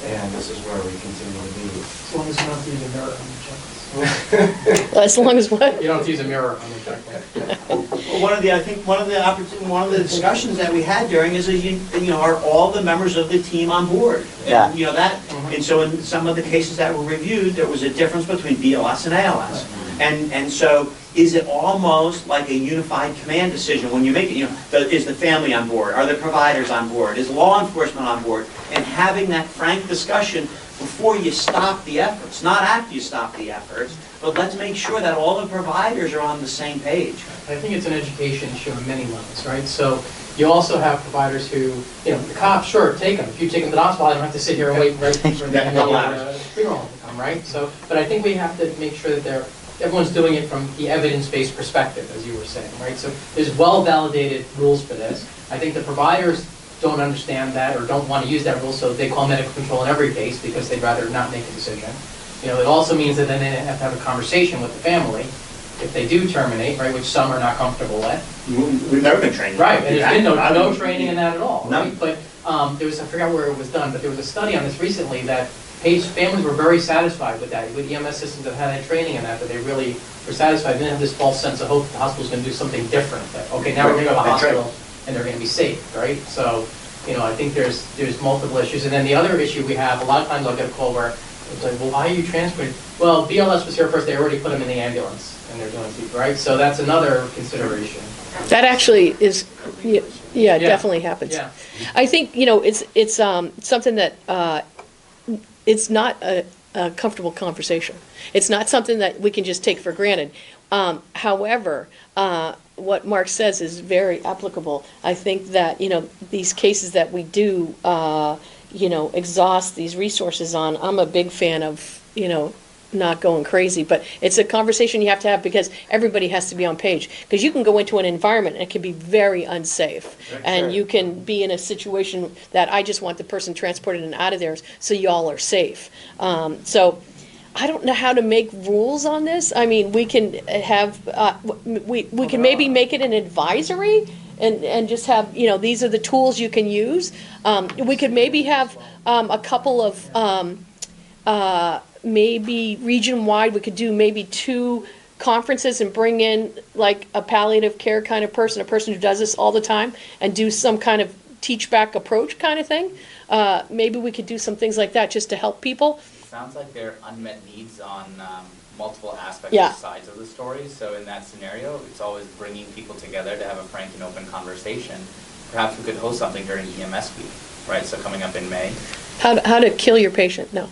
and this is where we continue to be. As long as you don't have to use a mirror on the checklist. As long as what? You don't have to use a mirror on the checklist. Well, one of the discussions that we had during is, are all the members of the team on board? Yeah. And, and so in some of the cases that were reviewed, there was a difference between BLS and ALS. And so is it almost like a unified command decision when you make it, is the family on board? Are the providers on board? Is law enforcement on board? And having that frank discussion before you stop the efforts, not after you stop the efforts, but let's make sure that all the providers are on the same page. I think it's an education issue on many levels, right? So you also have providers who, the cops, sure, take them. If you take them to the hospital, I don't have to sit here and wait for the funeral to come, right? So, but I think we have to make sure that everyone's doing it from the evidence-based perspective, as you were saying, right? So there's well-validated rules for this. I think the providers don't understand that or don't want to use that rule, so they call medical control in every case because they'd rather not make a decision. It also means that then they have to have a conversation with the family if they do terminate, right, which some are not comfortable with. We've never been trained. Right, and there's been no training in that at all, right? But there was, I forgot where it was done, but there was a study on this recently that families were very satisfied with that, with EMS systems that had training in that they really were satisfied. They didn't have this false sense of hope that the hospital's going to do something different. That, okay, now we're going to go to the hospital and they're going to be safe, right? So, I think there's multiple issues. And then the other issue we have, a lot of times I'll get a call where it's like, well, why are you transferring? Well, BLS was here first. They already put them in the ambulance and they're doing it, right? So that's another consideration. That actually is, definitely happens. Yeah. I think, it's something that, it's not a comfortable conversation. It's not something that we can just take for granted. However, what Mark says is very applicable. I think that, these cases that we do, exhaust these resources on, I'm a big fan of, not going crazy, but it's a conversation you have to have because everybody has to be on page. Because you can go into an environment and it can be very unsafe. And you can be in a situation that I just want the person transported and out of there so y'all are safe. So I don't know how to make rules on this. I mean, we can have, we can maybe make it an advisory and just have, these are the tools you can use. We could maybe have a couple of, maybe region-wide, we could do maybe 2 conferences and bring in like a palliative care kind of person, a person who does this all the time, and do some kind of teach-back approach kind of thing. Maybe we could do some things like that just to help people. Sounds like there are unmet needs on multiple aspects or sides of the story. So in that scenario, it's always bringing people together to have a frank and open conversation. Perhaps we could host something during EMS week, right? So coming up in May. How to kill your patient? No.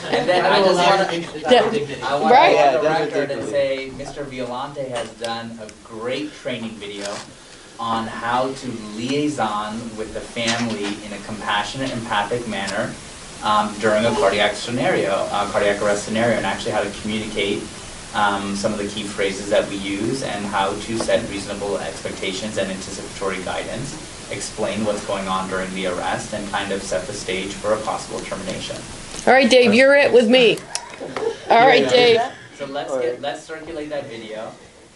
And then I just want to go on the record and say Mr. Violante has done a great training video on how to liaison with the family in a compassionate, empathic manner during a cardiac arrest scenario, and actually how to communicate some of the key phrases that we use and how to set reasonable expectations and anticipatory guidance, explain what's going on during the arrest, and kind of set the stage for a possible termination. All right, Dave, you're it with me. All right, Dave. So let's circulate that video.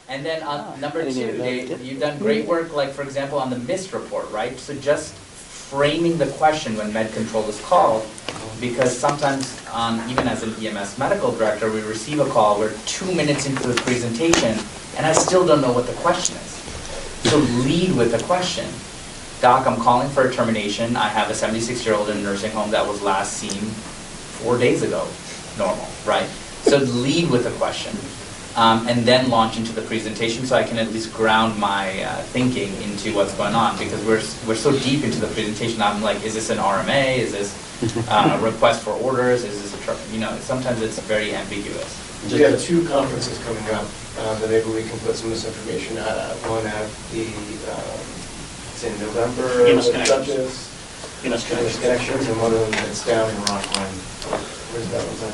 And then number 2, Dave, you've done great work, like for example on the MIST report, right? So just framing the question when med control is called, because sometimes, even as an EMS medical director, we receive a call, we're 2 minutes into the presentation, and I still don't know what the question is. So lead with the question. Doc, I'm calling for a termination. I have a 76-year-old in a nursing home that was last seen 4 days ago, normal, right? So lead with a question, and then launch into the presentation, so I can at least ground my thinking into what's going on, because we're so deep into the presentation. I'm like, is this an RMA? Is this a request for orders? Is this sometimes it's very ambiguous. We have 2 conferences coming up that maybe we can put some of this information out at. One at the, it's in November. EMS with Connections. Judges, EMS EMS Connections, and one of them that's down in Rockland. Where's that? Was that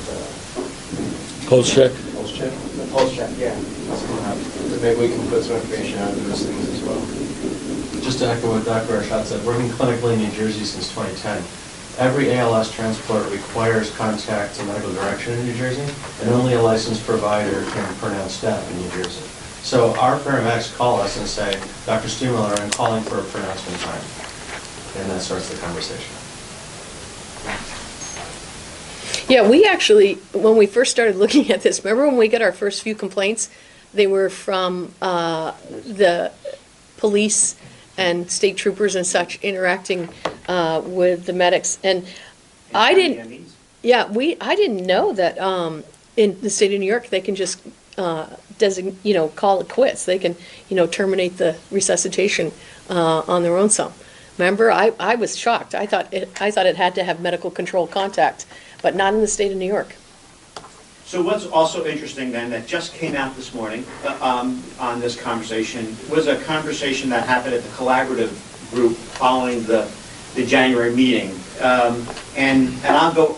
Pulse check? Pulse check? The Pulse check, yeah. That's coming up. So maybe we can put some information out of those things as well. Just to echo what Dr. Arshad said, working clinically in New Jersey since 2010, every ALS transport requires contact to medical direction in New Jersey, and only a licensed provider can pronounce death in New Jersey. So our paramedics call us and say, Dr. Stuemiller, I'm calling for a pronouncement time. And that starts the conversation. Yeah, we actually, when we first started looking at this, remember when we got our first few complaints? They were from the police and state troopers and such interacting with the medics. And I didn't, I didn't know that in the state of New York, they can just call it quits. They can, terminate the resuscitation on their own some. Remember, I was shocked. I thought it had to have medical control contact, but not in the state of New York. So what's also interesting then, that just came out this morning on this conversation, was a conversation that happened at the collaborative group following the January meeting. And I'll go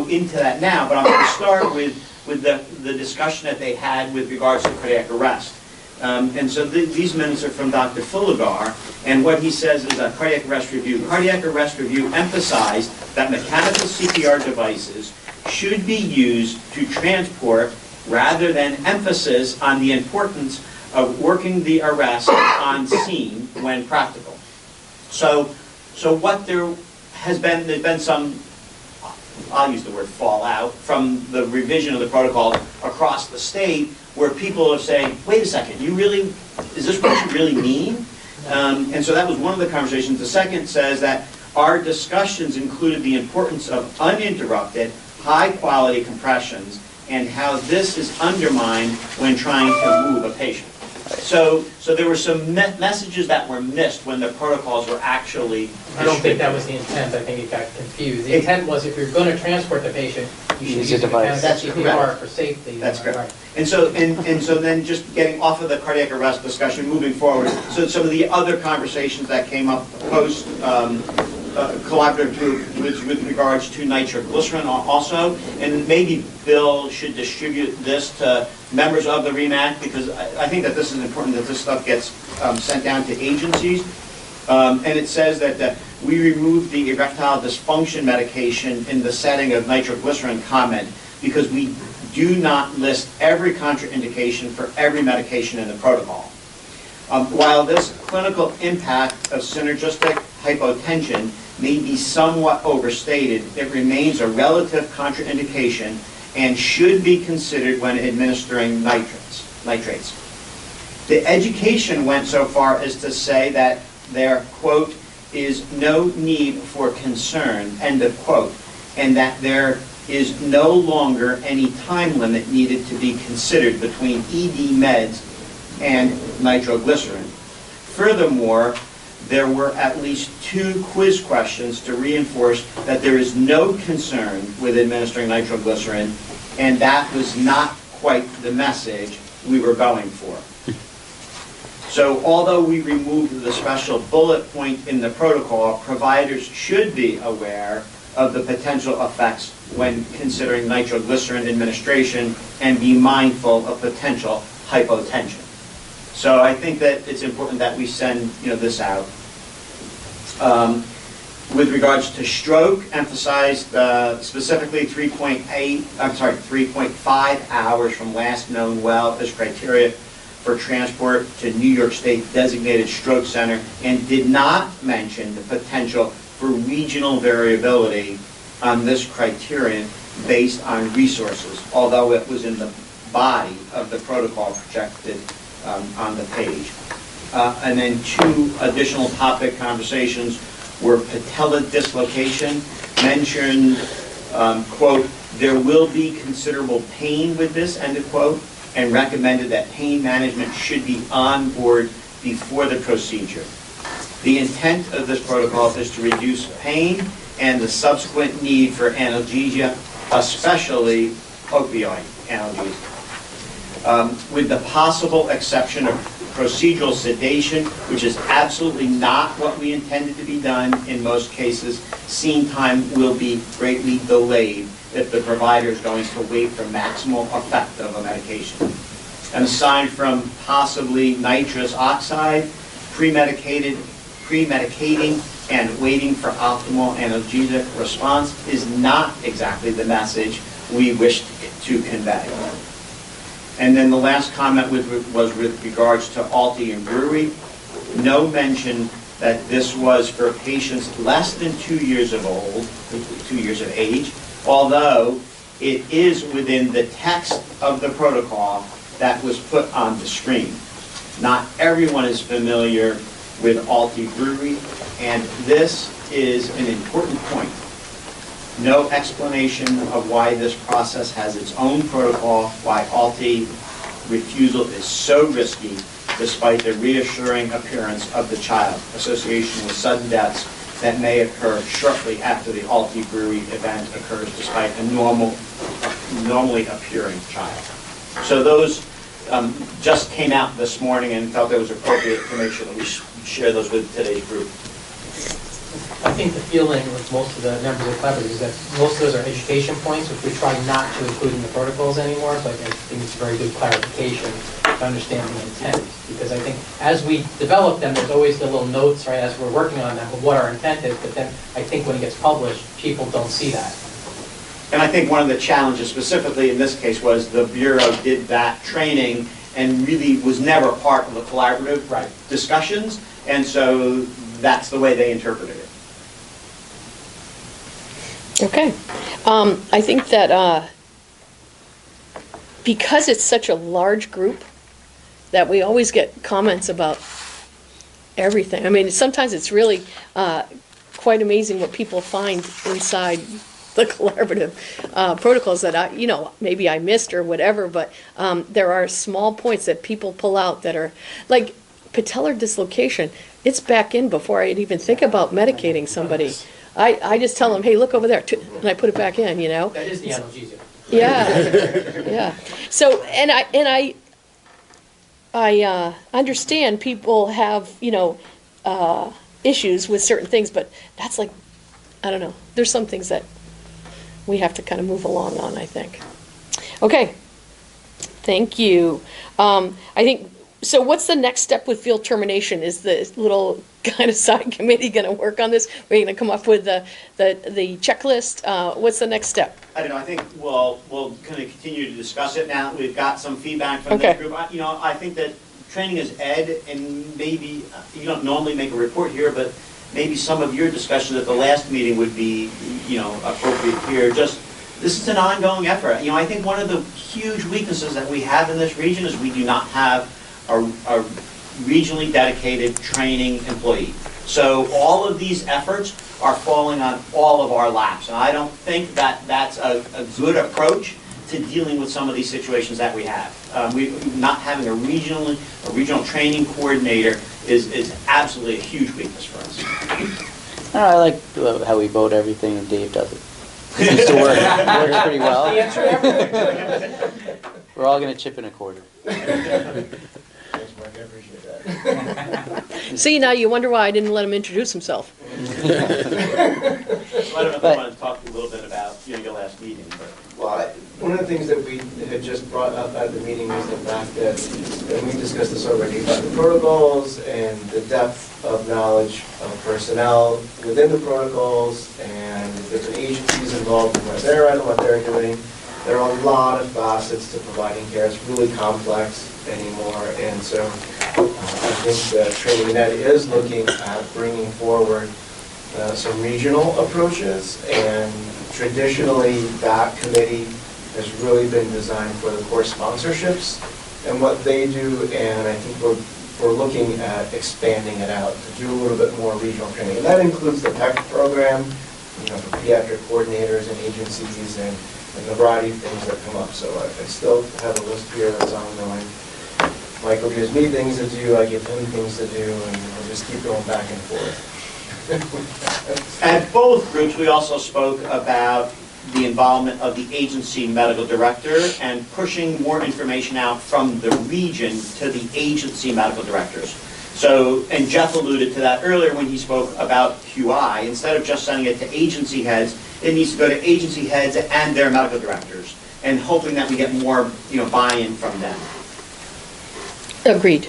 into that now, but I'm going to start with the discussion that they had with regards to cardiac arrest. And so these minutes are from Dr. Filigar, and what he says is a cardiac arrest review. Cardiac arrest review emphasized that mechanical CPR devices should be used to transport rather than emphasis on the importance of working the arrest on scene when practical. So what there's been some, I'll use the word fallout, from the revision of the protocol across the state, where people are saying, wait a second, is this what you really mean? And so that was one of the conversations. The second says that our discussions included the importance of uninterrupted, high-quality compressions and how this is undermined when trying to move a patient. So there were some messages that were missed when the protocols were actually distributed. I don't think that was the intent. I think it got confused. The intent was if you're going to transport the patient, you should use a device. That's CPR for safety. That's correct. Right. And so then just getting off of the cardiac arrest discussion, moving forward, so some of the other conversations that came up post collaborative group with regards to nitroglycerin also, and maybe Bill should distribute this to members of the REMAC, because I think that this is important that this stuff gets sent down to agencies. And it says that we removed the erectile dysfunction medication in the setting of nitroglycerin comment because we do not list every contraindication for every medication in the protocol. While this clinical impact of synergistic hypotension may be somewhat overstated, it remains a relative contraindication and should be considered when administering nitrates. The education went so far as to say that there, quote, is no need for concern, end of quote, and that there is no longer any time limit needed to be considered between ED meds and nitroglycerin. Furthermore, there were at least 2 quiz questions to reinforce that there is no concern with administering nitroglycerin, and that was not quite the message we were going for. So although we removed the special bullet point in the protocol, providers should be aware of the potential effects when considering nitroglycerin administration and be mindful of potential hypotension. So I think that it's important that we send this out. With regards to stroke, emphasized specifically 3.5 hours from last known well as criteria for transport to New York State designated stroke center, and did not mention the potential for regional variability on this criterion based on resources, although it was in the body of the protocol projected on the page. And then 2 additional topic conversations were patella dislocation, mentioned Quote, "There will be considerable pain with this," end of quote, and recommended that pain management should be on board before the procedure. The intent of this protocol is to reduce pain and the subsequent need for analgesia, especially opioid analgesia. With the possible exception of procedural sedation, which is absolutely not what we intended to be done in most cases, scene time will be greatly delayed if the provider is going to wait for maximal effect of a medication. And aside from possibly nitrous oxide, premedicating and waiting for optimal analgesic response is not exactly the message we wish to convey. And then the last comment was with regards to Alti and Brewery. No mention that this was for patients less than 2 years of age, although it is within the text of the protocol that was put on the screen. Not everyone is familiar with Alti Brewery, and this is an important point. No explanation of why this process has its own protocol, why Alti refusal is so risky, despite the reassuring appearance of the child, association with sudden deaths that may occur shortly after the Alti Brewery event occurs, despite a normally appearing child. So those just came out this morning and felt it was appropriate to make sure that we share those with today's group. I think the feeling with most of the members of the collaborative is that most of those are education points, which we try not to include in the protocols anymore, but I think it's a very good clarification to understand the intent. Because I think as we develop them, there's always the little notes, right, as we're working on them, of what our intent is, but then I think when it gets published, people don't see that. And I think one of the challenges specifically in this case was the Bureau did that training and really was never part of the collaborative discussions, and so that's the way they interpreted it. Okay. I think that because it's such a large group, that we always get comments about everything. I mean, sometimes it's really quite amazing what people find inside the collaborative protocols that maybe I missed or whatever, but there are small points that people pull out that are, like patellar dislocation, it's back in before I'd even think about medicating somebody. I just tell them, hey, look over there, and I put it back in, That is the analgesia. Yeah, yeah. So, and I understand people have, issues with certain things, but that's like, I don't know, there's some things that we have to kind of move along on, I think. Okay, thank you. I think, so what's the next step with field termination? Is the little kind of side committee going to work on this? We're going to come up with the checklist? What's the next step? I don't know, I think we'll kind of continue to discuss it now that we've got some feedback from the group. I think that training is ed, and maybe, you don't normally make a report here, but maybe some of your discussions at the last meeting would be, appropriate here. Just, this is an ongoing effort. I think one of the huge weaknesses that we have in this region is we do not have a regionally dedicated training employee. So all of these efforts are falling on all of our laps. And I don't think that that's a good approach to dealing with some of these situations that we have. Not having a regional training coordinator is absolutely a huge weakness for us. I like how we vote everything and Dave does it. It seems to work. It works pretty well. We're all going to chip in a quarter. Thanks, Mike, I appreciate that. See, now you wonder why I didn't let him introduce himself. So I don't know if you want to talk a little bit about your last meeting. Well, one of the things that we had just brought up at the meeting was the fact that, and we discussed this already, about the protocols and the depth of knowledge of personnel within the protocols and the different agencies involved in what they're at and what they're doing. There are a lot of facets to providing care. It's really complex anymore, and so I think the training net is looking at bringing forward some regional approaches, and traditionally that committee has really been designed for the core sponsorships and what they do, and I think we're looking at expanding it out to do a little bit more regional training, and that includes the PEC program, for pediatric coordinators and agencies and the variety of things that come up. So I still have a list here that's ongoing. Michael gives me things to do, I give him things to do, and we'll just keep going back and forth. At both groups, we also spoke about the involvement of the agency medical director and pushing more information out from the region to the agency medical directors. So, and Jeff alluded to that earlier when he spoke about QI. Instead of just sending it to agency heads, it needs to go to agency heads and their medical directors, and hoping that we get more, buy-in from them. Agreed.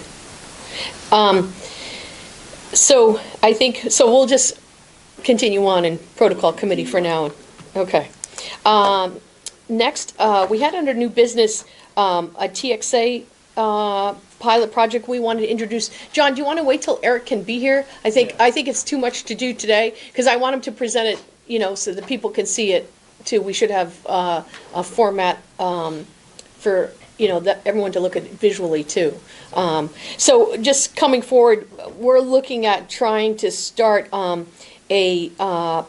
So we'll just continue on in protocol committee for now. Okay. Next, we had under new business a TXA pilot project we wanted to introduce. John, do you want to wait till Eric can be here? I think it's too much to do today because I want him to present it, so that people can see it too. We should have a format for everyone to look at it visually too. So just coming forward, we're looking at trying to start a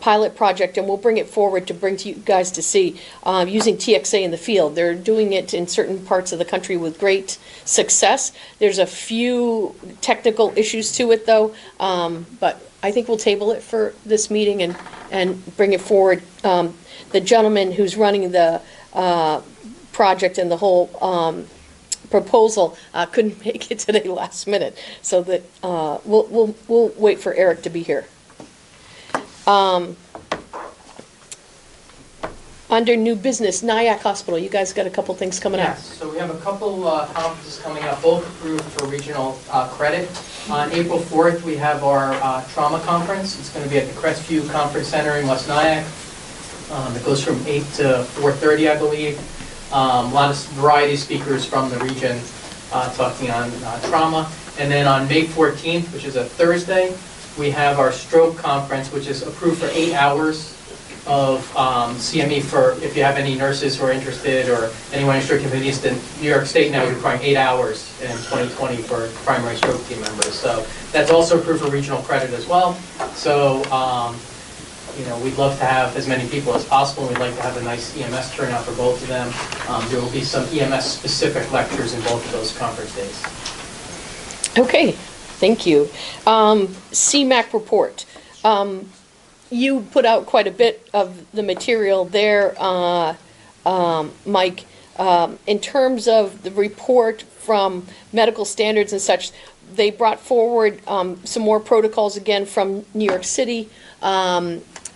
pilot project, and we'll bring it forward to bring to you guys to see, using TXA in the field. They're doing it in certain parts of the country with great success. There's a few technical issues to it though, but I think we'll table it for this meeting and bring it forward. The gentleman who's running the project and the whole proposal couldn't make it today last minute, so that we'll wait for Eric to be here. Under new business, Nyack Hospital, you guys got a couple things coming up. Yes, so we have a couple conferences coming up, both approved for regional credit. On April 4th, we have our trauma conference. It's going to be at the Crestview Conference Center in West Nyack. It goes from 8 to 4:30, I believe. A lot of variety of speakers from the region talking on trauma. And then on May 14th, which is a Thursday, we have our stroke conference, which is approved for 8 hours of CME for, if you have any nurses who are interested or anyone interested in East in New York State now is requiring 8 hours in 2020 for primary stroke team members. So that's also approved for regional credit as well. So, we'd love to have as many people as possible. We'd like to have a nice EMS turnout for both of them. There will be some EMS-specific lectures in both of those conference days. Okay, thank you. CMAC report. You put out quite a bit of the material there, Mike. In terms of the report from medical standards and such, they brought forward some more protocols again from New York City.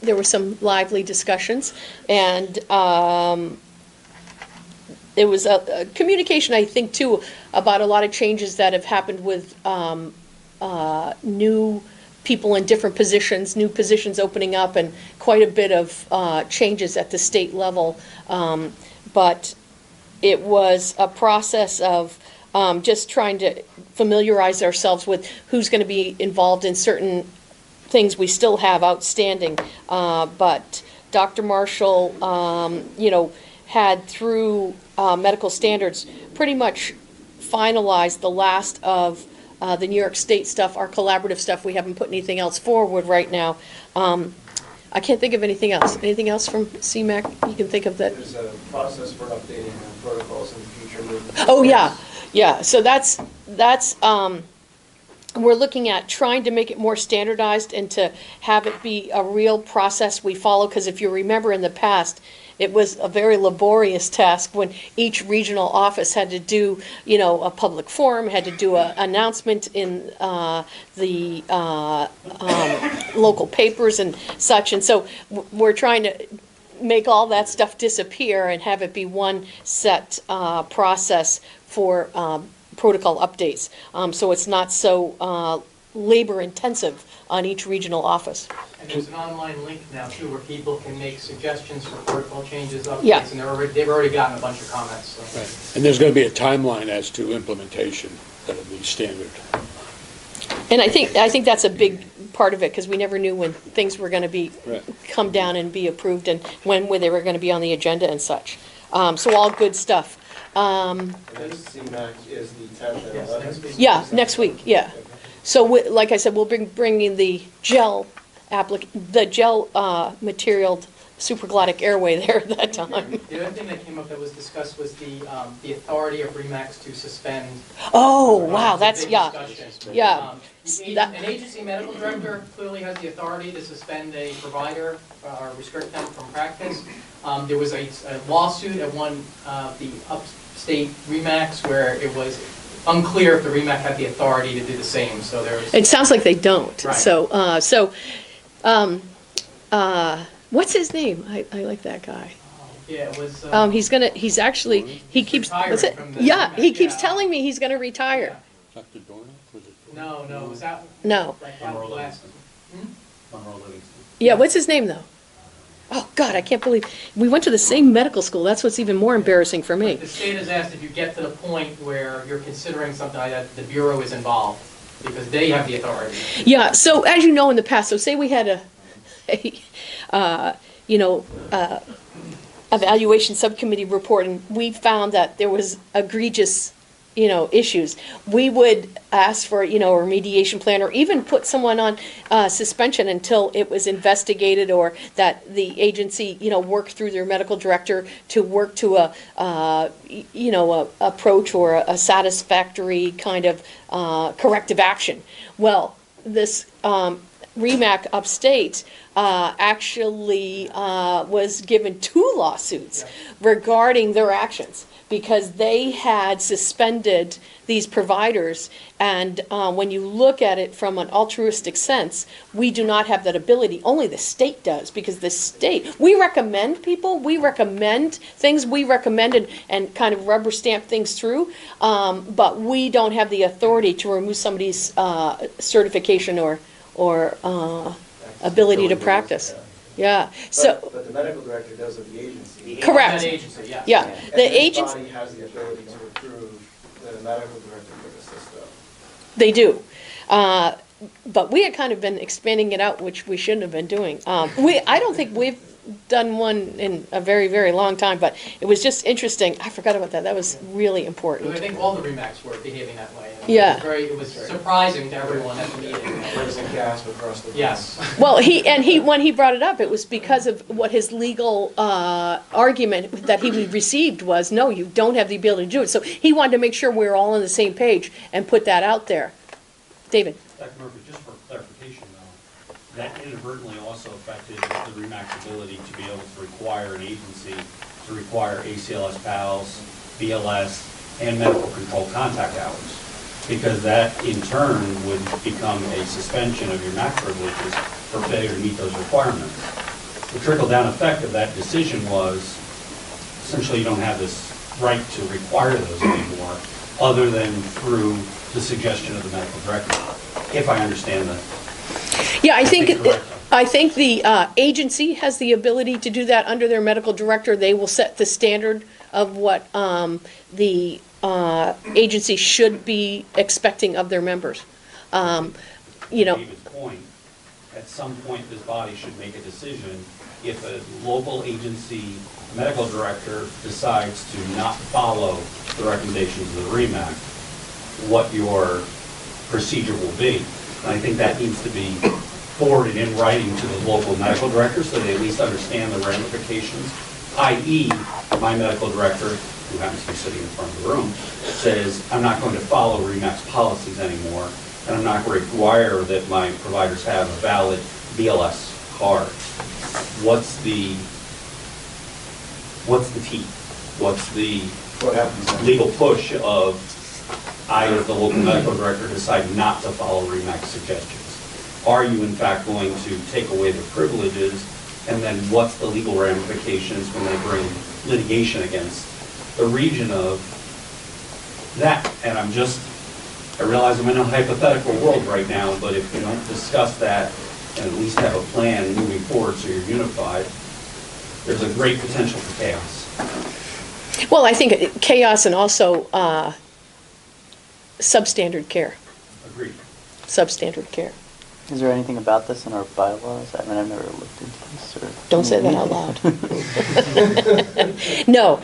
There were some lively discussions, and there was a communication, I think, too, about a lot of changes that have happened with new people in different positions, new positions opening up, and quite a bit of changes at the state level. But it was a process of just trying to familiarize ourselves with who's going to be involved in certain things we still have outstanding. But Dr. Marshall, had through medical standards pretty much finalized the last of the New York State stuff, our collaborative stuff. We haven't put anything else forward right now. I can't think of anything else. Anything else from CMAC you can think of that? There's a process for updating protocols in the future. Oh, yeah. So that's we're looking at trying to make it more standardized and to have it be a real process we follow, because if you remember in the past, it was a very laborious task when each regional office had to do, a public forum, had to do an announcement in the local papers and such. And so we're trying to make all that stuff disappear and have it be one set process for protocol updates. So it's not so labor intensive on each regional office. And there's an online link now too where people can make suggestions for protocol changes, updates, Yeah. and they've already gotten a bunch of comments. So. Right. And there's going to be a timeline as to implementation that'll be standard. And I think that's a big part of it, because we never knew when things were going to be come down and be approved, and when they were going to be on the agenda and such. So all good stuff. This CMAC is the 10th and 11th? Yeah, next week, yeah. So like I said, we'll bringing the gel the gel material supraglottic airway there at that time. The other thing that came up that was discussed was the authority of REMAX to suspend. Oh, Right, wow, it's a that's, big yeah, discussion. yeah. An agency medical director clearly has the authority to suspend a provider or restrict them from practice. There was a lawsuit at one of the upstate REMACs where it was unclear if the REMAC had the authority to do the same, so there's. It sounds like they don't. Right. What's his name? I like that guy. Yeah, it was. He's actually, he keeps, what's it? Retiring from the Yeah, he REMAC, keeps yeah. telling me he's gonna retire. Dr. Dornoff, was it? No, it was out. No. Like out west. Monroe Livingston. Yeah, what's his name though? Oh, God, I can't believe, we went to the same medical school. That's what's even more embarrassing for me. The state has asked if you get to the point where you're considering something like that, the Bureau is involved, because they have the authority. Yeah, so as you know in the past, so say we had evaluation subcommittee report and we found that there was egregious, issues. We would ask for, a remediation plan or even put someone on suspension until it was investigated or that the agency, worked through their medical director to work to a approach or a satisfactory kind of corrective action. Well, this REMAC upstate actually was given 2 lawsuits regarding their actions because they had suspended these providers. And when you look at it from an altruistic sense, we do not have that ability. Only the state does, because the state, we recommend people, we recommend things, we recommend and kind of rubber stamp things through, but we don't have the authority to remove somebody's certification or ability to practice. Yeah, so. But the medical director does of the agency. Correct. That agency, yeah. Yeah, And the this agency, body has the ability to approve that a medical director could assist them. they do. But we had kind of been expanding it out, which we shouldn't have been doing. I don't think we've done one in a very, very long time, but it was just interesting. I forgot about that. That was really Because important. I think all the REMACs were behaving that way. And Yeah. It was surprising to everyone at the meeting. Raising gas across the board. Yes. Well, when he brought it up, it was because of what his legal argument that he received was, no, you don't have the ability to do it. So he wanted to make sure we were all on the same page and put that out there. David? Dr. Murphy, just for clarification though, that inadvertently also affected the REMAC's ability to be able to require an agency to require ACLS PALS, BLS, and medical control contact hours. Because that in turn would become a suspension of your MAC privileges for failure to meet those requirements. The trickle-down effect of that decision was essentially you don't have this right to require those anymore, other than through the suggestion of the medical director, if I understand that. Yeah, I think the agency has the ability to do that under their medical director. They will set the standard of what the agency should be expecting of their members. David's point, at some point this body should make a decision if a local agency medical director decides to not follow the recommendations of the REMAC, what your procedure will be. And I think that needs to be forwarded in writing to the local medical director so they at least understand the ramifications, i.e. my medical director, who happens to be sitting in front of the room, says, I'm not going to follow REMAC's policies anymore, and I'm not going to require that my providers have a valid BLS card. What's the teeth? What's the legal push of I, as the local medical director, decide not to follow REMAC's suggestions? Are you in fact going to take away the privileges, and then what's the legal ramifications when they bring litigation against the region of that? And I realize I'm in a hypothetical world right now, but if you don't discuss that and at least have a plan moving forward so you're unified, there's a great potential for chaos. Well, I think chaos and also substandard care. Agreed. Substandard care. Is there anything about this in our bylaws? I mean, I've never looked into this. Or Don't say that out loud. No,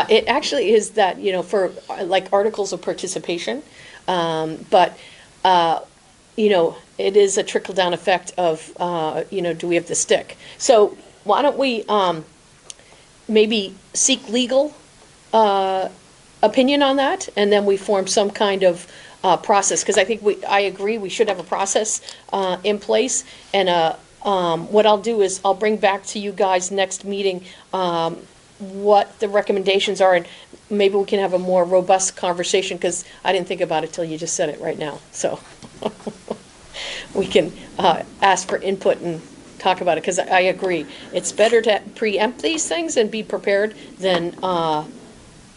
it actually is that, for like articles of participation, but, it is a trickle-down effect of, do we have to stick? So why don't we maybe seek legal opinion on that, and then we form some kind of process, because I think I agree, we should have a process in place, and what I'll do is I'll bring back to you guys next meeting what the recommendations are, and maybe we can have a more robust conversation, because I didn't think about it till you just said it right now, so we can ask for input and talk about it, because I agree. It's better to preempt these things and be prepared than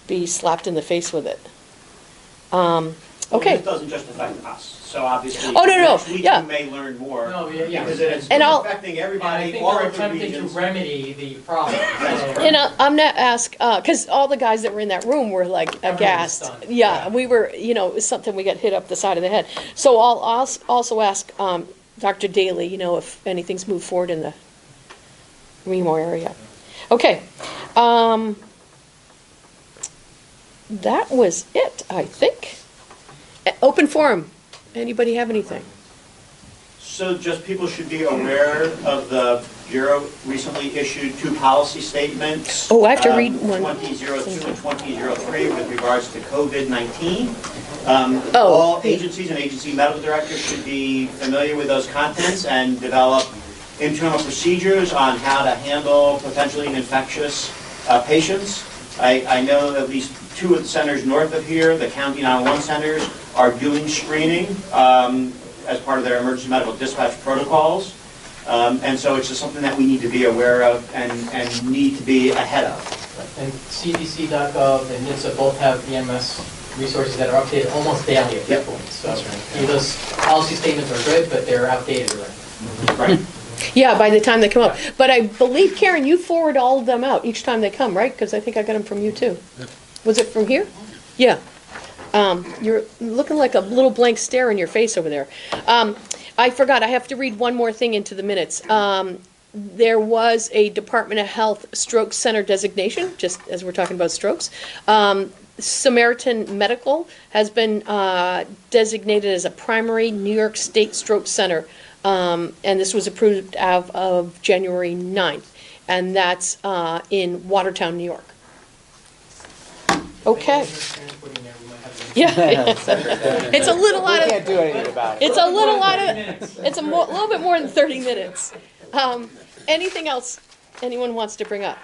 be slapped in the face with it. Okay. This doesn't just affect us, so obviously. Oh, no, next week yeah. you may learn more. No, yeah. Because it's And affecting And I everybody, think all we're of the attempting to regions. remedy the problem. And I'm not ask, because all the guys that were in that room were like aghast. stunned. Yeah, we were, it was something we got hit up the side of the head. So I'll also ask Dr. Daly, if anything's moved forward in the Remo area. Okay. That was it, I think. Open forum. Anybody have anything? So just people should be aware of the Bureau recently issued 2 policy statements. Oh, I have to read one. 2002 and 2003 with regards to COVID-19. Oh. All agencies and agency medical directors should be familiar with those contents and develop internal procedures on how to handle potentially infectious patients. I know at least 2 of the centers north of here, the County 911 centers, are doing screening as part of their emergency medical dispatch protocols. And so it's just something that we need to be aware of and need to be ahead of. And CDC.gov and NHTSA both have EMS resources that are updated almost daily at this point. So those policy statements are good, but they're outdated already. Right. Yeah, by the time they come up. But I believe, Karen, you forward all of them out each time they come, right? Because I think I got them from you too. Was it from here? Yeah. You're looking like a little blank stare in your face over there. I forgot, I have to read one more thing into the minutes. There was a Department of Health Stroke Center designation, just as we're talking about strokes. Samaritan Medical has been designated as a primary New York State Stroke Center. And this was approved as of January 9th. And that's in Watertown, New York. Okay. Yeah. It's a little out of. We can't do anything about it. It's a little out of. It's a little bit more than 30 minutes. Anything else anyone wants to bring up?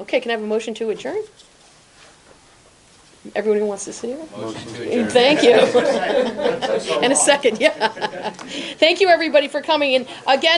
Okay, can I have a motion to adjourn? Everyone who wants to sit here? Motion to adjourn. Thank you. And a second, yeah. Thank you, everybody, for coming. And again,